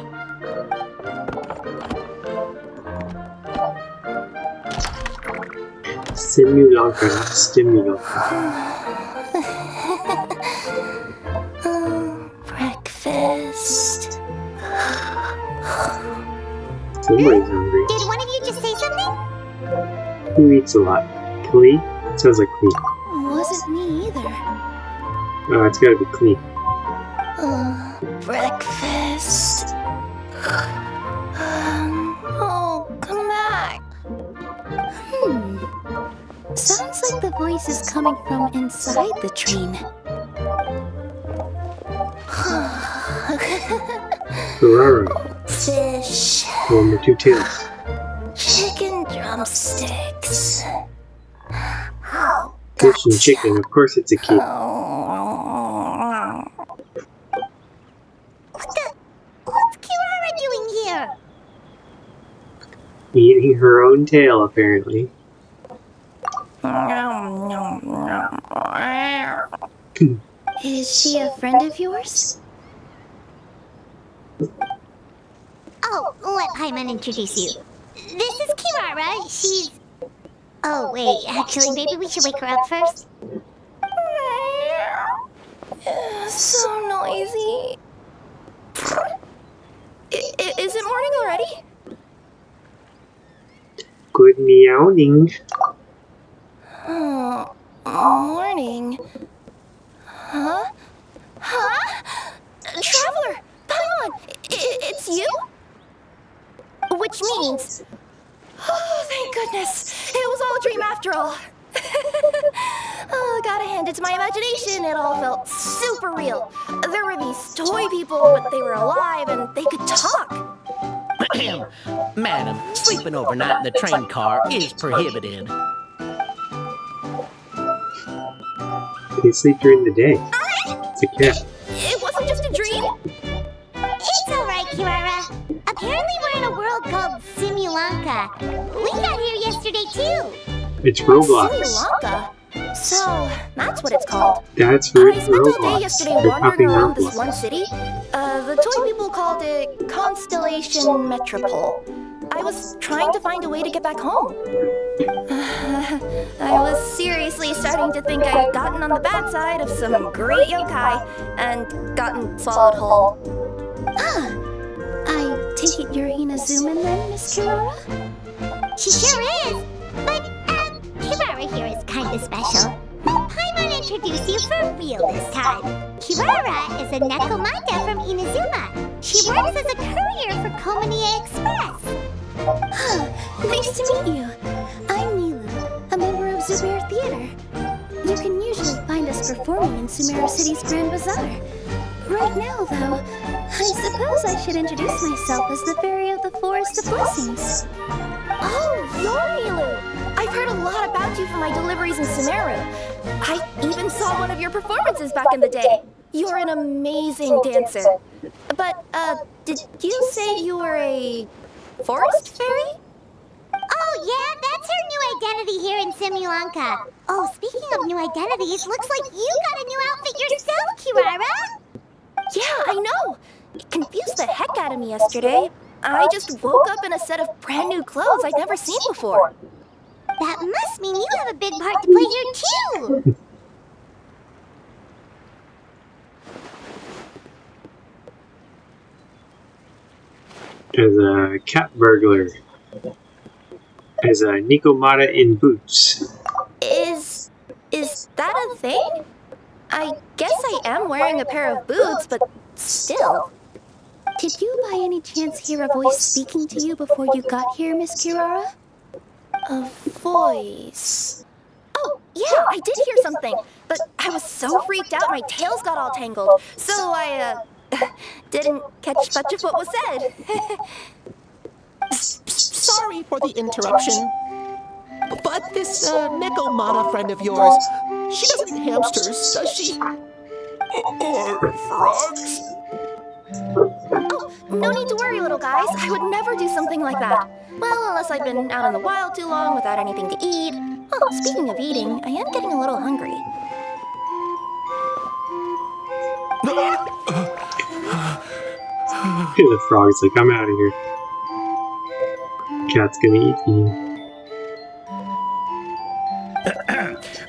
Simulanka, not Stimulanka. Breakfast. Somebody's hungry. Did one of you just say something? Who eats a lot? Klee? It sounds like Klee. Wasn't me either. Oh, it's gotta be Klee. Breakfast. Oh, come back. Sounds like the voice is coming from inside the train. Ferraro. Fish. One with two tails. Chicken drumsticks. Fish and chicken, of course it's a kid. What's Kirara doing here? Eating her own tail, apparently. Is she a friend of yours? Paimon introduce you. This is Kirara. She's... Oh, wait. Actually, maybe we should wake her up first. So noisy. Is it morning already? Good meowing. Oh, morning. Huh? Traveler! Paimon! It's you? Which means... Oh, thank goodness. It was all a dream after all. Oh, gotta hand it to my imagination. It all felt super real. There were these toy people, but they were alive and they could talk. Madam, sleeping overnight in the train car is prohibited. They sleep during the day. It's a cat. It wasn't just a dream. It's alright, Kirara. Apparently we're in a world called Simulanka. We got here yesterday, too. It's Roblox. Simulanka? So, that's what it's called. That's for I spent all day Roblox. yesterday They're wandering copying around Roblox. this one city. The toy people called it Constellation Metropole. I was trying to find a way to get back home. I was seriously starting to think I had gotten on the bad side of some great yokai and gotten swallowed whole. I take it you're Inazuman then, Miss Kirara? She sure is. But, Kirara here is kind of special. Paimon introduce you for real this time. Kirara is a Nekomata from Inazuma. She works as a courier for Komaniya Express. Nice to meet you. I'm Nilu, a member of Zubair Theater. You can usually find us performing in Sumeru City's Grand Bazaar. Right now, though, I suppose I should introduce myself as the Fairy of the Forest of Blessings. Oh, you're Nilu! I've heard a lot about you from my deliveries in Sumeru. I even saw one of your performances back in the day. You're an amazing dancer. But, did you say you were a forest fairy? Oh, yeah, that's her new identity here in Simulanka. Oh, speaking of new identities, looks like you got a new outfit yourself, Kirara. Yeah, I know. It confused the heck out of me yesterday. I just woke up in a set of brand new clothes I'd never seen before. That must mean you have a big part to play here, too. As a cat burglar. As a Nikomata in boots. Is that a thing? I guess I am wearing a pair of boots, but still. Did you by any chance hear a voice speaking to you before you got here, Miss Kirara? A voice... Oh, yeah, I did hear something, but I was so freaked out my tails got all tangled, so I, didn't catch much of what was said. Sorry for the interruption. But this Nekomata friend of yours, she doesn't eat hamsters, does she? Or frogs? Oh, no need to worry, little guys. I would never do something like that. Well, unless I've been out in the wild too long without anything to eat. Oh, speaking of eating, I am getting a little hungry. The frog's like, I'm out of here. Cat's gonna eat me.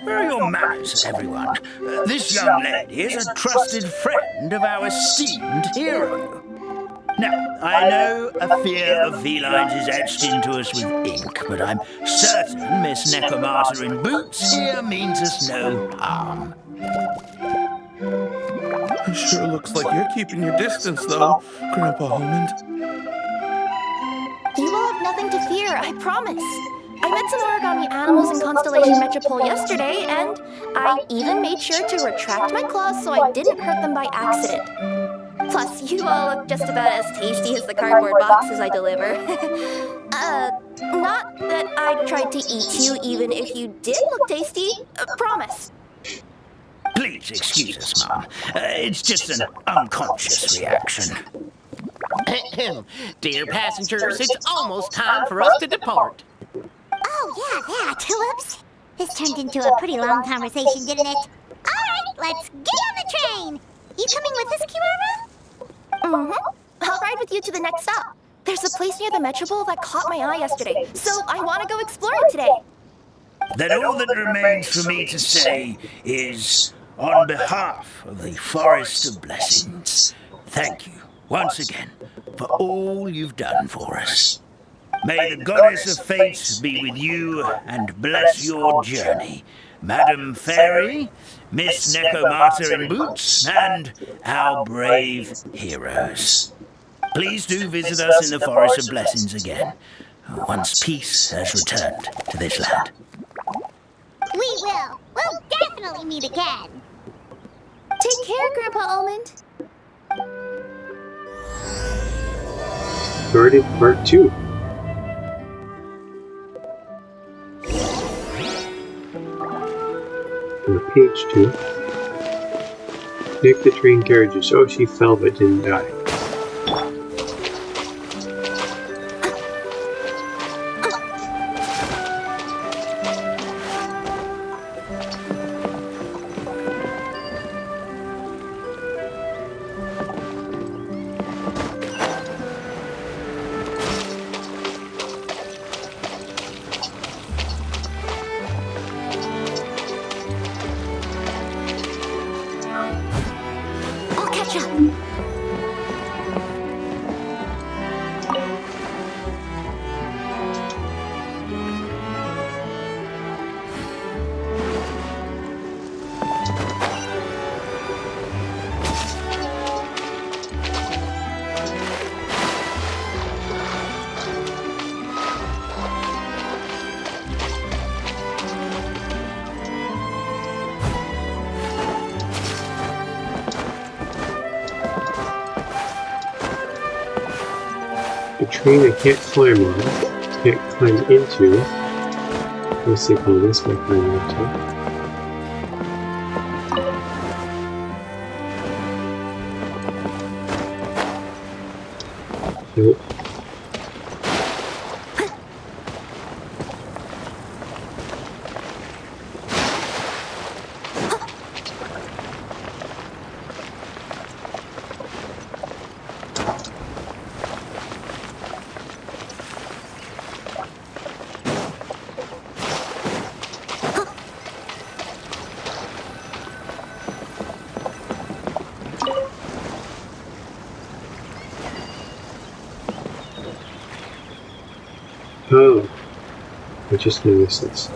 Where are your manners, everyone? This young lady is a trusted friend of our esteemed hero. Now, I know a fear of felines is etched into us with ink, but I'm certain Miss Nekomata in boots here means us no harm. Sure looks like you're keeping your distance, though, Grandpa Hammond. You all have nothing to fear, I promise. I met some origami animals in Constellation Metropole yesterday, and I even made sure to retract my claws so I didn't hurt them by accident. Plus, you all look just about as tasty as the cardboard boxes I deliver. Not that I tried to eat you even if you did look tasty. Promise. Please excuse us, Mom. It's just an unconscious reaction. Dear passengers, it's almost time for us to depart. Oh, yeah, that. Whoops. This turned into a pretty long conversation, didn't it? All right, let's get on the train. You coming with us, Kirara? Mm-hmm. I'll ride with you to the next stop. There's a place near the Metropole that caught my eye yesterday, so I want to go explore it today. Then all that remains for me to say is, on behalf of the Forest of Blessings, thank you once again for all you've done for us. May the Goddess of Fate be with you and bless your journey, Madam Fairy, Miss Necomata in Boots, and our brave heroes. Please do visit us in the Forest of Blessings again, once peace has returned to this land. We will. We'll definitely meet again. Take care, Grandpa Almond. Started part 2. On page 2. Nick the train carriages. Oh, she fell but didn't die. I'll catch up. The train I can't climb on, can't climb into. Let's see how this might climb into. Nope. Oh, I just noticed this.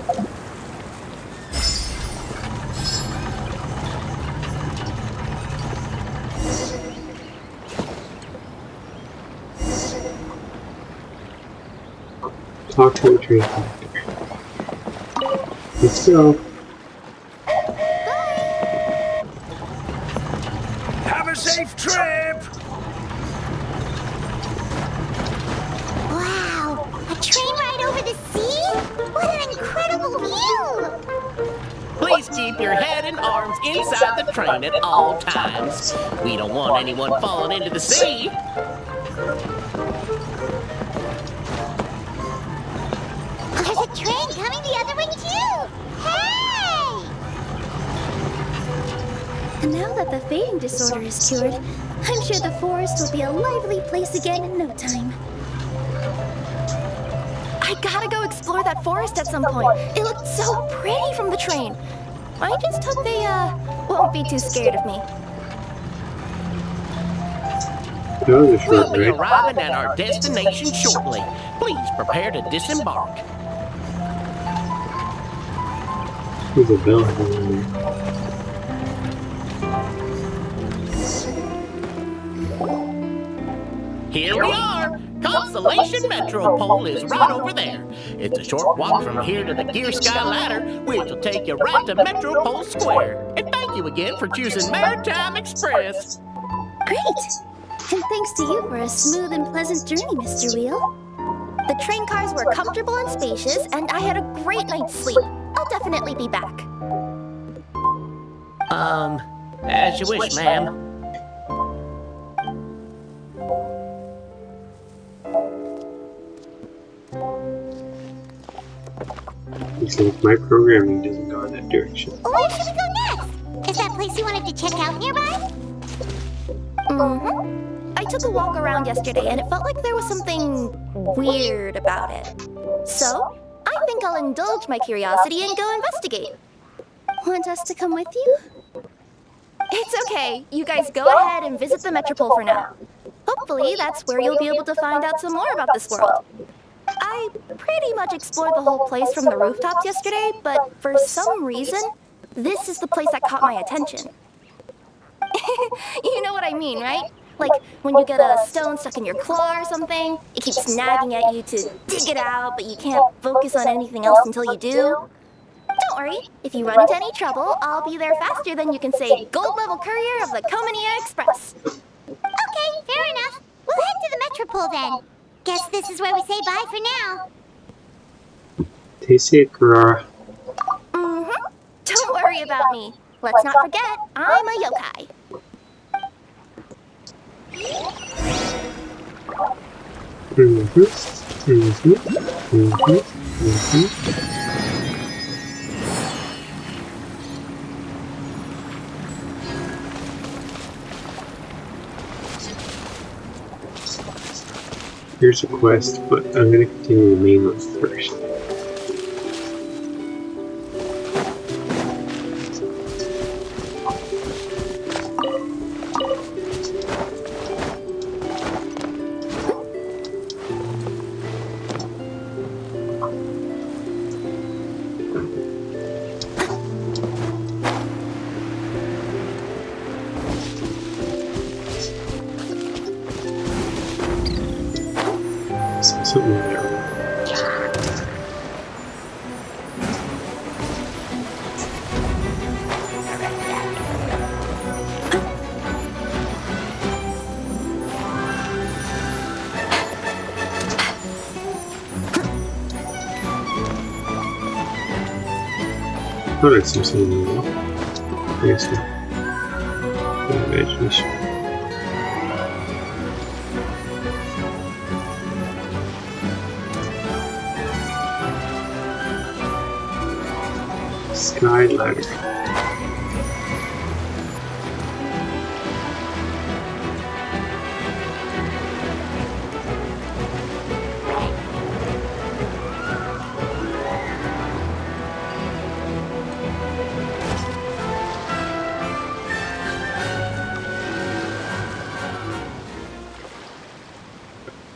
Talk to the train conductor. Let's go. Have a safe trip! Wow, a train ride over the sea? What an incredible view! Please keep your head and arms inside the train at all times. We don't want anyone falling into the sea. There's a train coming the other way too! Hey! And now that the fading disorder is cured, I'm sure the forest will be a lively place again in no time. I gotta go explore that forest at some point. It looked so pretty from the train. I just hope they, won't be too scared of me. That was a We'll short be ride. arriving at our destination shortly. Please prepare to disembark. There's a bell hanging there. Here we are! Constellation Metropole is right over there. It's a short walk from here to the Gear Sky Ladder, which will take you right to Metropole Square. And thank you again for choosing Maritime Express. Great! And thanks to you for a smooth and pleasant journey, Mr. Wheel. The train cars were comfortable and spacious, and I had a great night's sleep. I'll definitely be back. As you wish, ma'am. Looks like my programming doesn't go in that direction. Where should we go next? Is that place you wanted to check out nearby? Mm-hmm. I took a walk around yesterday and it felt like there was something weird about it. So, I think I'll indulge my curiosity and go investigate. Want us to come with you? It's okay. You guys go ahead and visit the Metropole for now. Hopefully, that's where you'll be able to find out some more about this world. I pretty much explored the whole place from the rooftops yesterday, but for some reason, this is the place that caught my attention. You know what I mean, right? Like when you get a stone stuck in your claw or something, it keeps nagging at you to dig it out, but you can't focus on anything else until you do. Don't worry, if you run into any trouble, I'll be there faster than you can say gold level courier of the Comania Express. Okay, fair enough. We'll head to the Metropole then. Guess this is where we say bye for now. Tasty Karara. Mm-hmm. Don't worry about me. Let's not forget, I'm a yokai. Here's a quest, but I'm going to continue the main one first. Something there. Thought I'd see something there. I guess not. Imagination. Sky ladder.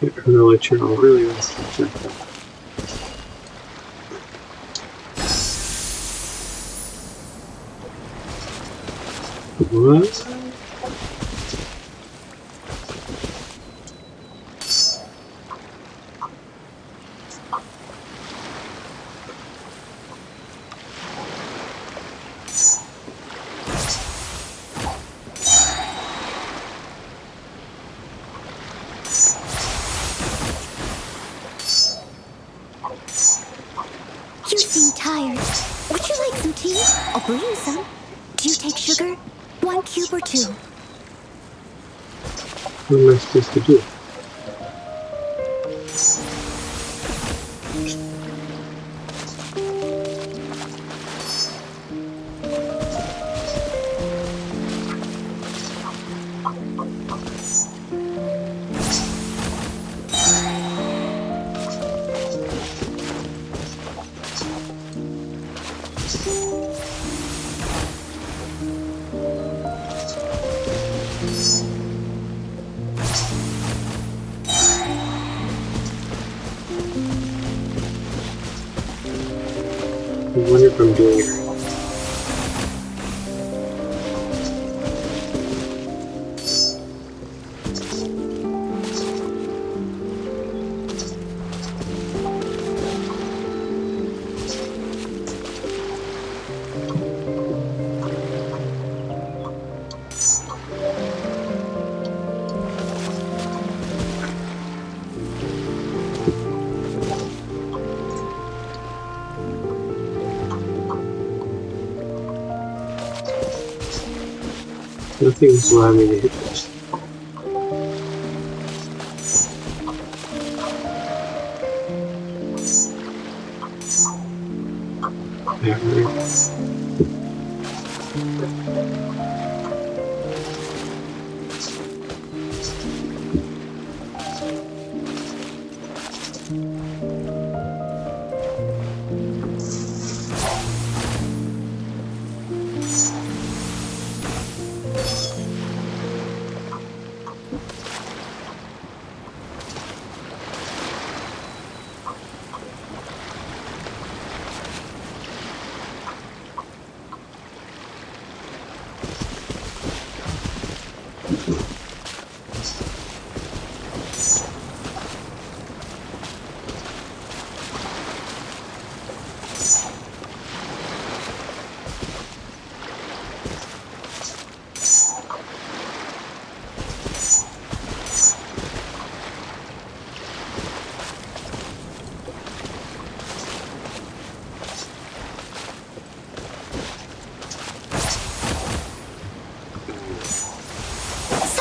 I'm gonna let you know really wants to check that. What? You seem tired. Would you like some tea? I'll brew you some. Do you take sugar? 1 cube or 2? What am I supposed to do? I wonder if I'm doing it right. Nothing's allowing me to hit this. Battery.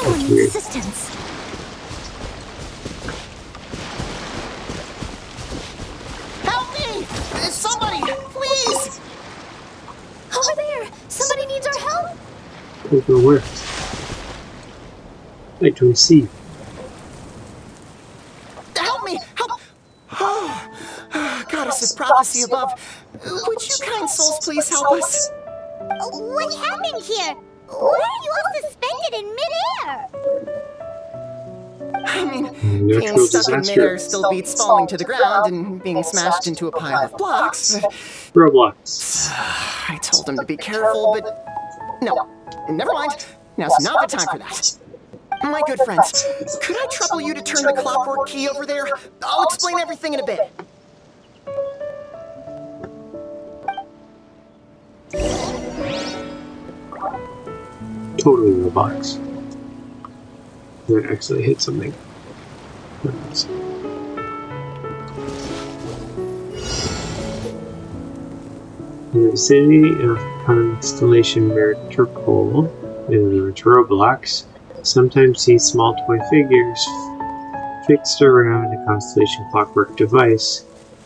Someone needs assistance. Help me! Somebody, please! Over there! Somebody needs our help! Over where? I don't see. Help me! Help! Oh, goddess of prophecy above, would you kind souls please help us? What happened here? Why are you all suspended in midair? I mean, Natural being stuck in disaster. midair still beats falling to the ground and being smashed into a pile of blocks, but Roblox. I told him to be careful, but no, never mind. Now's not the time for that. My good friends, could I trouble you to turn the clockwork key over there? I'll explain everything in a bit. Totally Roblox. Did I actually hit something? Nice. In the vicinity of Constellation Metropole in Roblox, sometimes see small toy figures fixed around a Constellation clockwork device.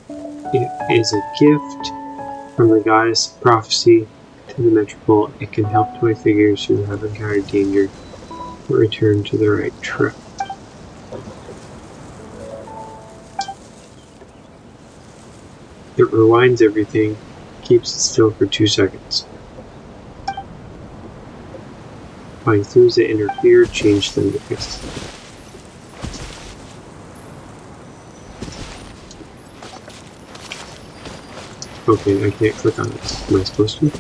It is a gift from the goddess of prophecy to the Metropole. It can help toy figures who have encountered danger return to the right track. It rewinds everything, keeps it still for 2 seconds. Find clues that interfere, change them to fix them. Okay, I can't click on it. Am I supposed to?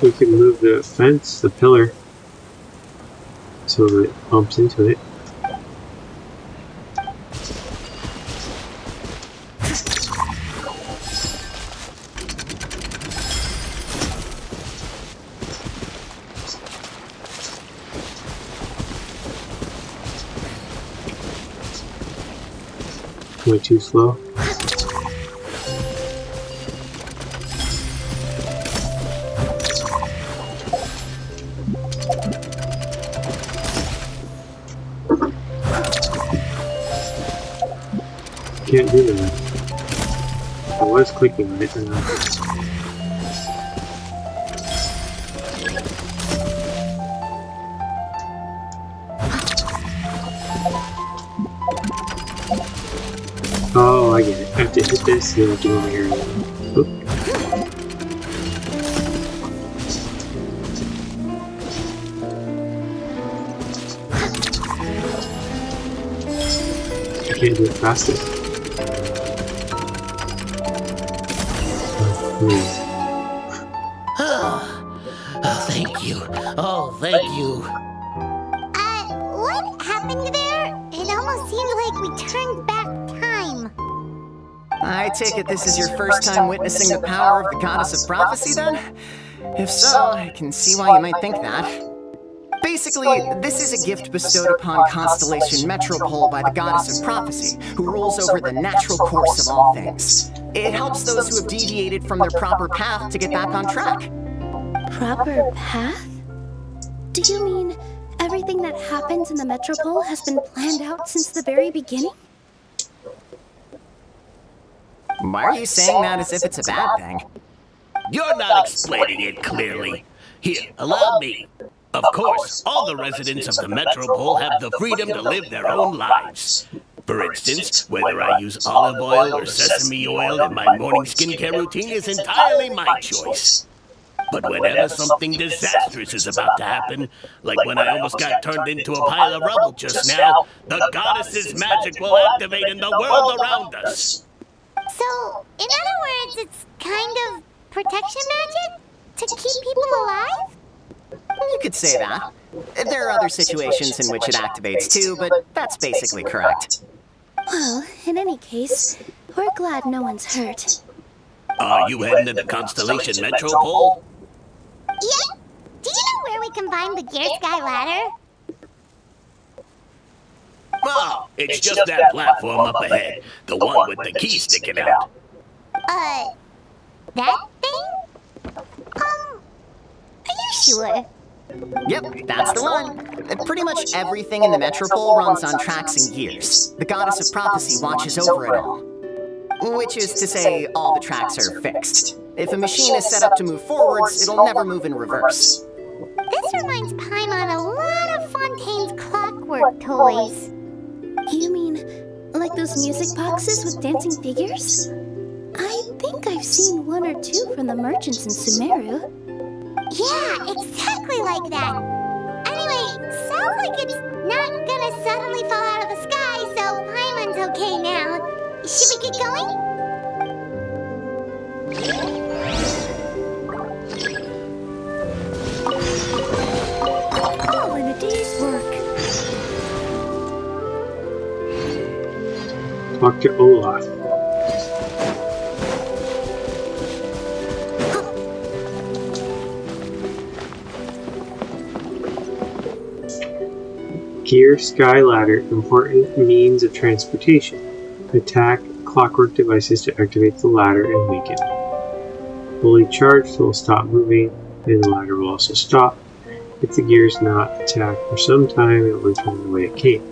We can move the fence, the pillar, so it bumps into it. Am I too slow? Can't do that. I was clicking on it and oh, I get it. I have to hit this and then I have to go over here and oop. I can't do it faster. Oh, thank you. Oh, thank you. What happened there? It almost seemed like we turned back time. I take it this is your first time witnessing the power of the goddess of prophecy, then? If so, I can see why you might think that. Basically, this is a gift bestowed upon Constellation Metropole by the goddess of prophecy, who rules over the natural course of all things. It helps those who have deviated from their proper path to get back on track. Proper path? Do you mean everything that happens in the Metropole has been planned out since the very beginning? Why are you saying that as if it's a bad thing? You're not explaining it clearly. Here, allow me. Of course, all the residents of the Metropole have the freedom to live their own lives. For instance, whether I use olive oil or sesame oil in my morning skincare routine is entirely my choice. But whenever something disastrous is about to happen, like when I almost got turned into a pile of rubble just now, the goddess's magic will activate in the world around us. So, in other words, it's kind of protection magic? To keep people alive? You could say that. There are other situations in which it activates too, but that's basically correct. Well, in any case, we're glad no one's hurt. Are you heading to the Constellation Metropole? Yep. Do you know where we can find the Gear Sky Ladder? Oh, it's just that platform up ahead. The one with the key sticking out. That thing? Are you sure? Yep, that's the one. Pretty much everything in the Metropole runs on tracks and gears. The Goddess of Prophecy watches over it all. Which is to say, all the tracks are fixed. If a machine is set up to move forwards, it'll never move in reverse. This reminds Paimon a lot of Fontaine's clockwork toys. You mean, like those music boxes with dancing figures? I think I've seen one or two from the merchants in Sumeru. Yeah, exactly like that. Anyway, sounds like it's not gonna suddenly fall out of the sky, so Paimon's okay now. Should we get going? All in a day's work. Dr. Olaf. Gear Sky Ladder, important means of transportation. Attack clockwork devices to activate the ladder and weaken. Fully charged, it will stop moving, and the ladder will also stop. If the gear is not attacked for some time, it will return the way it came.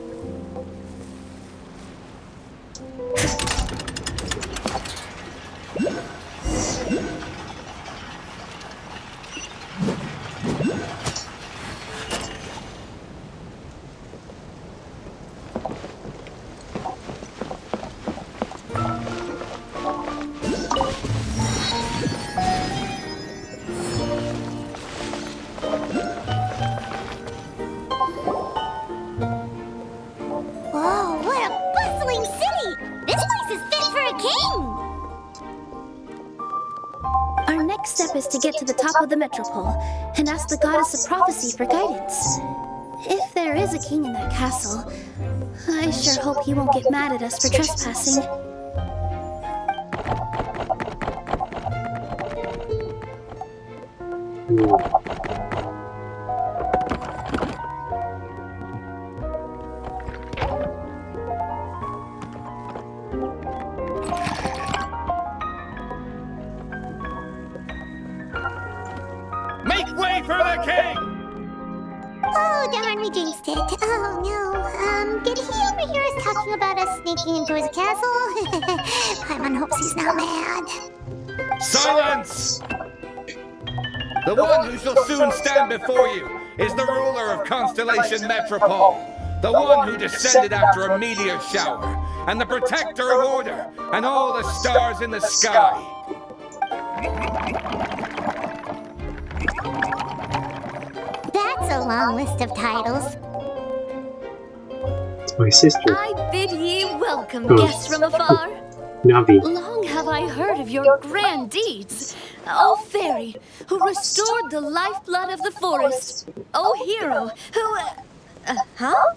Whoa, what a bustling city! This place is fit for a king! Our next step is to get to the top of the Metropole and ask the Goddess of Prophecy for guidance. If there is a king in that castle, I sure hope he won't get mad at us for trespassing. Make way for the king! Oh, darn, we jinxed it. Oh, no. Did he overhear us talking about us sneaking into his castle? Paimon hopes he's not mad. Silence! The one who shall soon stand before you is the ruler of Constellation Metropole, the one who descended after a meteor shower, and the protector of order and all the stars in the sky. That's a long list of titles. It's my sister, I bid ye welcome, Oh. guests from afar. Navi. Long have I heard of your grand deeds. O fairy, who restored the lifeblood of the forest. O hero, who... huh?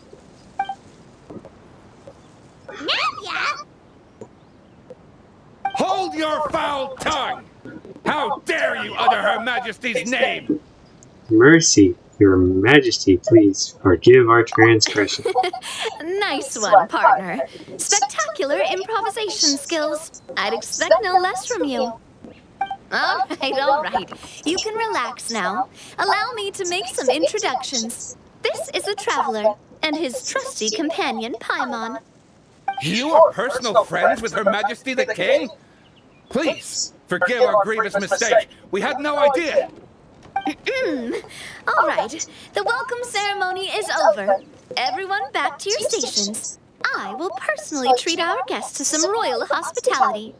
Navia! Hold your foul tongue! How dare you utter Her Majesty's name! Mercy, Your Majesty, please forgive our transgression. Nice one, partner. Spectacular improvisation skills. I'd expect no less from you. All right. You can relax now. Allow me to make some introductions. This is a traveler, and his trusty companion, Paimon. You are personal friends with Her Majesty the King? Please, forgive our grievous mistake. We had no idea. All right, the welcome ceremony is over. Everyone back to your stations. I will personally treat our guests to some royal hospitality.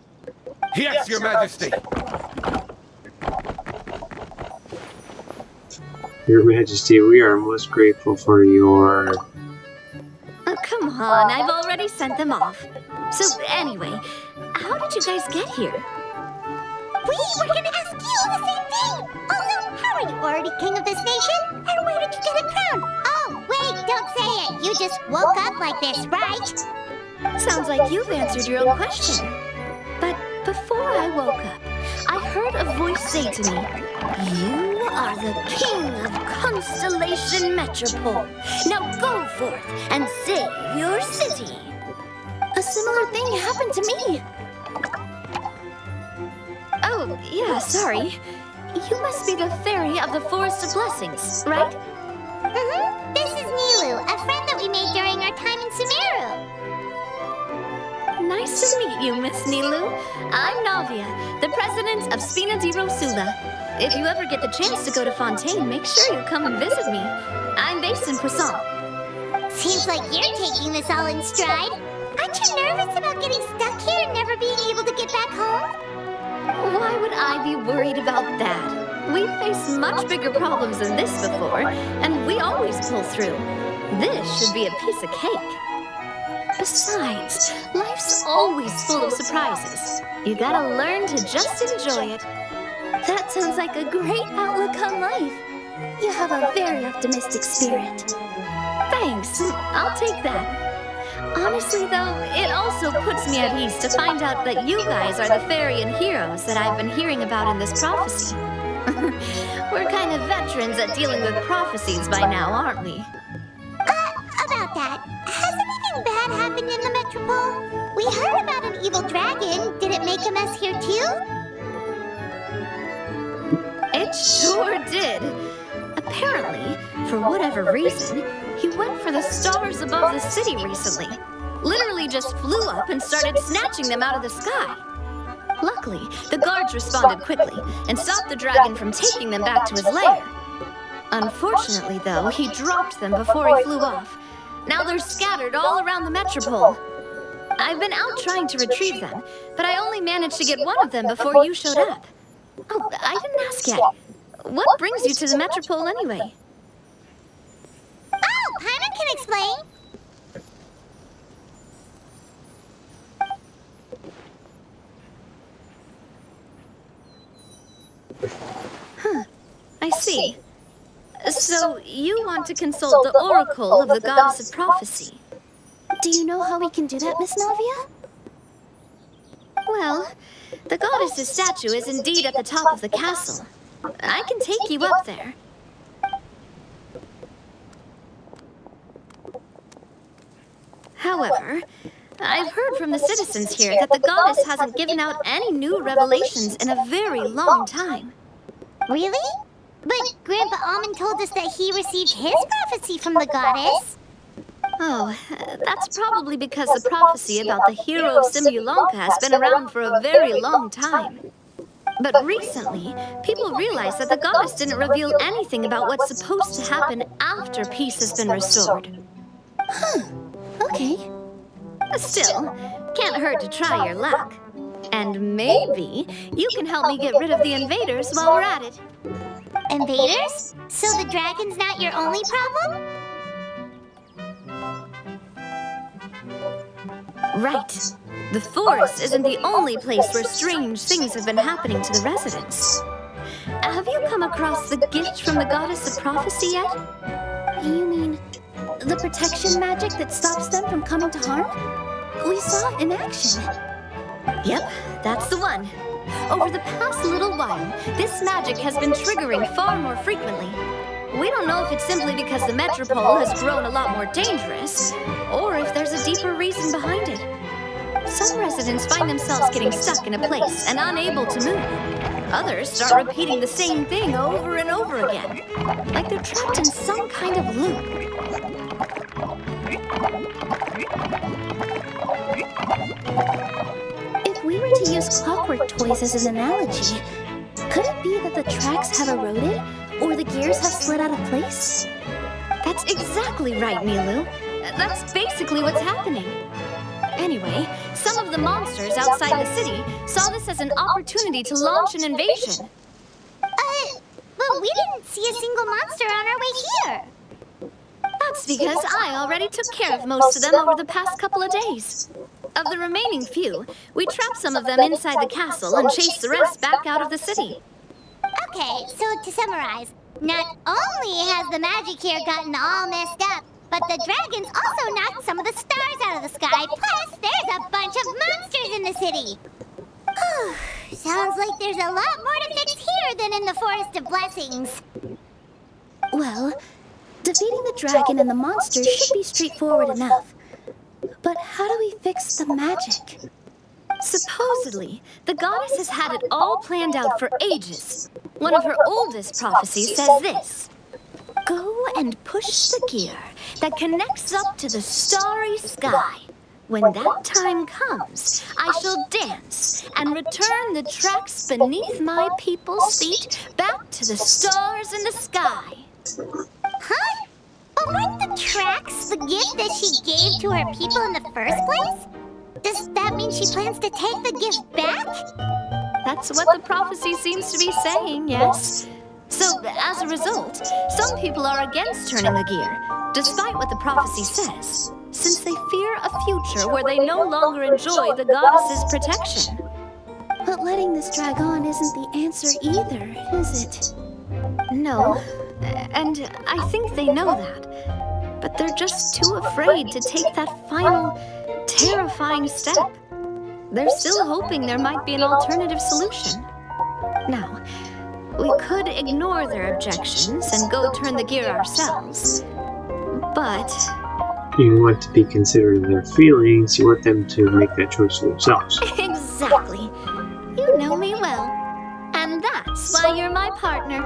Yes, Your Majesty. Your Majesty, we are most grateful for your... Oh, come on, I've already sent them off. So anyway, how did you guys get here? We were gonna ask you the same thing! Also, how are you already king of this nation? And where did you get a crown? Oh, wait, don't say it! You just woke up like this, right? Sounds like you've answered your own question. But before I woke up, I heard a voice say to me, "You are the king of Constellation Metropole. Now go forth and save your city." A similar thing happened to me. Oh, yeah, sorry. You must be the fairy of the Forest of Blessings, right? Mm-hmm. This is Nilu, a friend that we made during our time in Sumeru. Nice to meet you, Miss Nilu. I'm Navia, the president of Spina di Rosula. If you ever get the chance to go to Fontaine, make sure you come and visit me. I'm based in Poisson. Seems like you're taking this all in stride. Aren't you nervous about getting stuck here and never being able to get back home? Why would I be worried about that? We've faced much bigger problems than this before, and we always pull through. This should be a piece of cake. Besides, life's always full of surprises. You gotta learn to just enjoy it. That sounds like a great outlook on life. You have a very optimistic spirit. Thanks, I'll take that. Honestly, though, it also puts me at ease to find out that you guys are the fairy and heroes that I've been hearing about in this prophecy. We're kind of veterans at dealing with prophecies by now, aren't we? About that, has anything bad happened in the Metropole? We heard about an evil dragon. Did it make a mess here too? It sure did. Apparently, for whatever reason, he went for the stars above the city recently. Literally just flew up and started snatching them out of the sky. Luckily, the guards responded quickly and stopped the dragon from taking them back to his lair. Unfortunately, though, he dropped them before he flew off. Now they're scattered all around the Metropole. I've been out trying to retrieve them, but I only managed to get one of them before you showed up. Oh, I didn't ask yet. What brings you to the Metropole anyway? Oh, Paimon can explain. Huh, I see. So, you want to consult the oracle of the goddess of prophecy. Do you know how we can do that, Miss Navia? Well, the goddess's statue is indeed at the top of the castle. I can take you up there. However, I've heard from the citizens here that the goddess hasn't given out any new revelations in a very long time. Really? But Grandpa Almond told us that he received his prophecy from the goddess. Oh, that's probably because the prophecy about the hero of Simulanka has been around for a very long time. But recently, people realized that the goddess didn't reveal anything about what's supposed to happen after peace has been restored. Huh. Okay. Still, can't hurt to try your luck. And maybe you can help me get rid of the invaders while we're at it. Invaders? So the dragon's not your only problem? Right. The forest isn't the only place where strange things have been happening to the residents. Have you come across the gift from the goddess of prophecy yet? You mean the protection magic that stops them from coming to harm? We saw it in action. Yep, that's the one. Over the past little while, this magic has been triggering far more frequently. We don't know if it's simply because the Metropole has grown a lot more dangerous, or if there's a deeper reason behind it. Some residents find themselves getting stuck in a place and unable to move. Others start repeating the same thing over and over again, like they're trapped in some kind of loop. If we were to use clockwork toys as an analogy, could it be that the tracks have eroded, or the gears have slid out of place? That's exactly right, Nilu. That's basically what's happening. Anyway, some of the monsters outside the city saw this as an opportunity to launch an invasion. But we didn't see a single monster on our way here. That's because I already took care of most of them over the past couple of days. Of the remaining few, we trapped some of them inside the castle and chased the rest back out of the city. Okay, so to summarize, not only has the magic here gotten all messed up, but the dragons also knocked some of the stars out of the sky, plus there's a bunch of monsters in the city. Sounds like there's a lot more to fix here than in the Forest of Blessings. Well, defeating the dragon and the monsters should be straightforward enough. But how do we fix the magic? Supposedly, the goddess has had it all planned out for ages. One of her oldest prophecies says this: go and push the gear that connects up to the starry sky. When that time comes, I shall dance and return the tracks beneath my people's feet back to the stars in the sky. Huh? But weren't the tracks the gift that she gave to her people in the first place? Does that mean she plans to take the gift back? That's what the prophecy seems to be saying, yes. So, as a result, some people are against turning the gear, despite what the prophecy says, since they fear a future where they no longer enjoy the goddess's protection. But letting this drag on isn't the answer either, is it? No, and I think they know that. But they're just too afraid to take that final, terrifying step. They're still hoping there might be an alternative solution. Now, we could ignore their objections and go turn the gear ourselves. But you want to be considerate of their feelings, you want them to make that choice for themselves. Exactly. You know me well. And that's why you're my partner.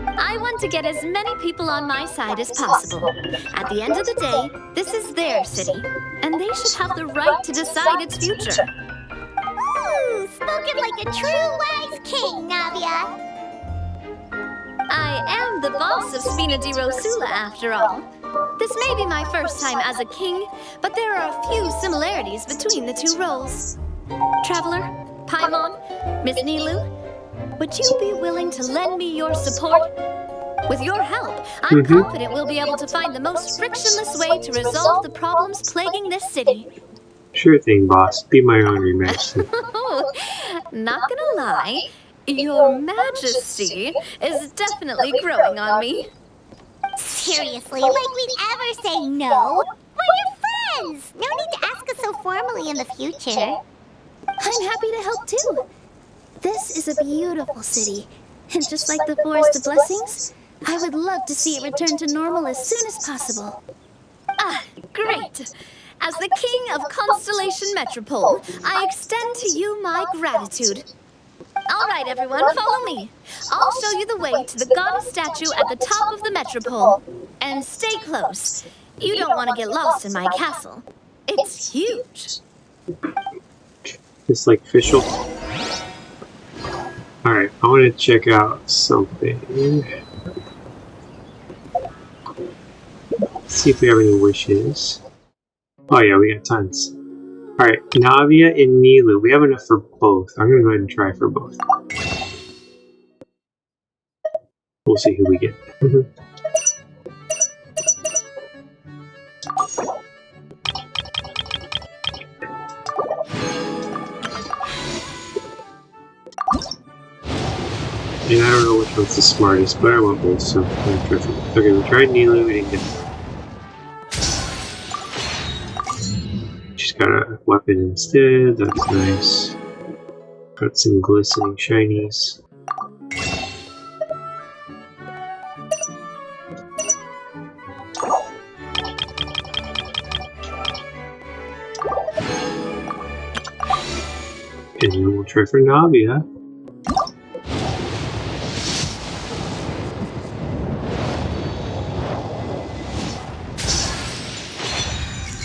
I want to get as many people on my side as possible. At the end of the day, this is their city, and they should have the right to decide its future. Ooh, spoken like a true wise king, Navia. I am the boss of Spina di Rosula, after all. This may be my first time as a king, but there are a few similarities between the two roles. Traveler, Paimon, Miss Nilu, would you be willing to lend me your support? With your help, I'm confident we'll be able to find the most frictionless way to resolve the problems plaguing this city. Sure thing, boss. Be my honorary master. Not gonna lie, your majesty is definitely growing on me. Seriously, like we'd ever say no? We're your friends! No need to ask us so formally in the future. I'm happy to help too. This is a beautiful city, and just like the Forest of Blessings, I would love to see it return to normal as soon as possible. Ah, great! As the king of Constellation Metropole, I extend to you my gratitude. All right, everyone, follow me. I'll show you the way to the goddess statue at the top of the Metropole. And stay close. You don't want to get lost in my castle. It's huge. Just like official. Alright, I want to check out something. See if we have any wishes. Oh yeah, we got tons. Alright, Navia and Nilu. We have enough for both. I'm gonna go ahead and try for both. We'll see who we get. And I don't know which one's the smartest, but I want both, so I'm gonna try for both. Okay, we tried Nilu, we didn't get it. She's got a weapon instead, that's nice. Got some glistening shinies. And then we'll try for Navia.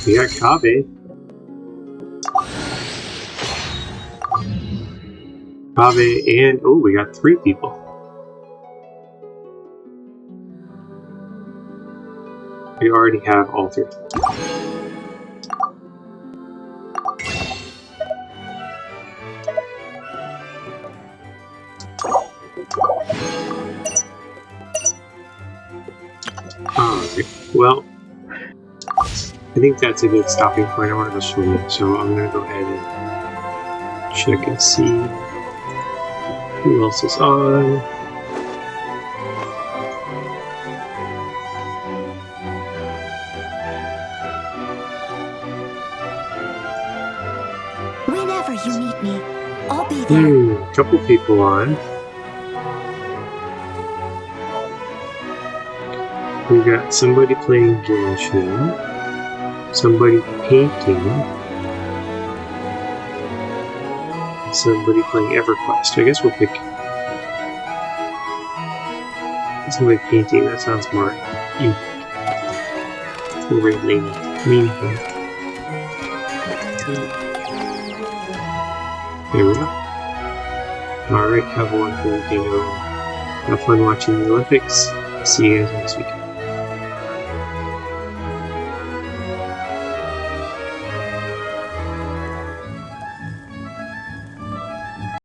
We got Kabe. Kabe and... oh, we got 3 people. We already have all 3. Well, I think that's a good stopping point. I want to go swimming, so I'm going to go ahead and check and see who else is on. Whenever you need me, I'll be there. Couple people on. We got somebody playing Genshin, somebody painting, and somebody playing EverQuest. I guess we'll pick somebody painting. That sounds more really meaningful. There we go. Alright, have a wonderful weekend. Have fun watching the Olympics. See you guys next week.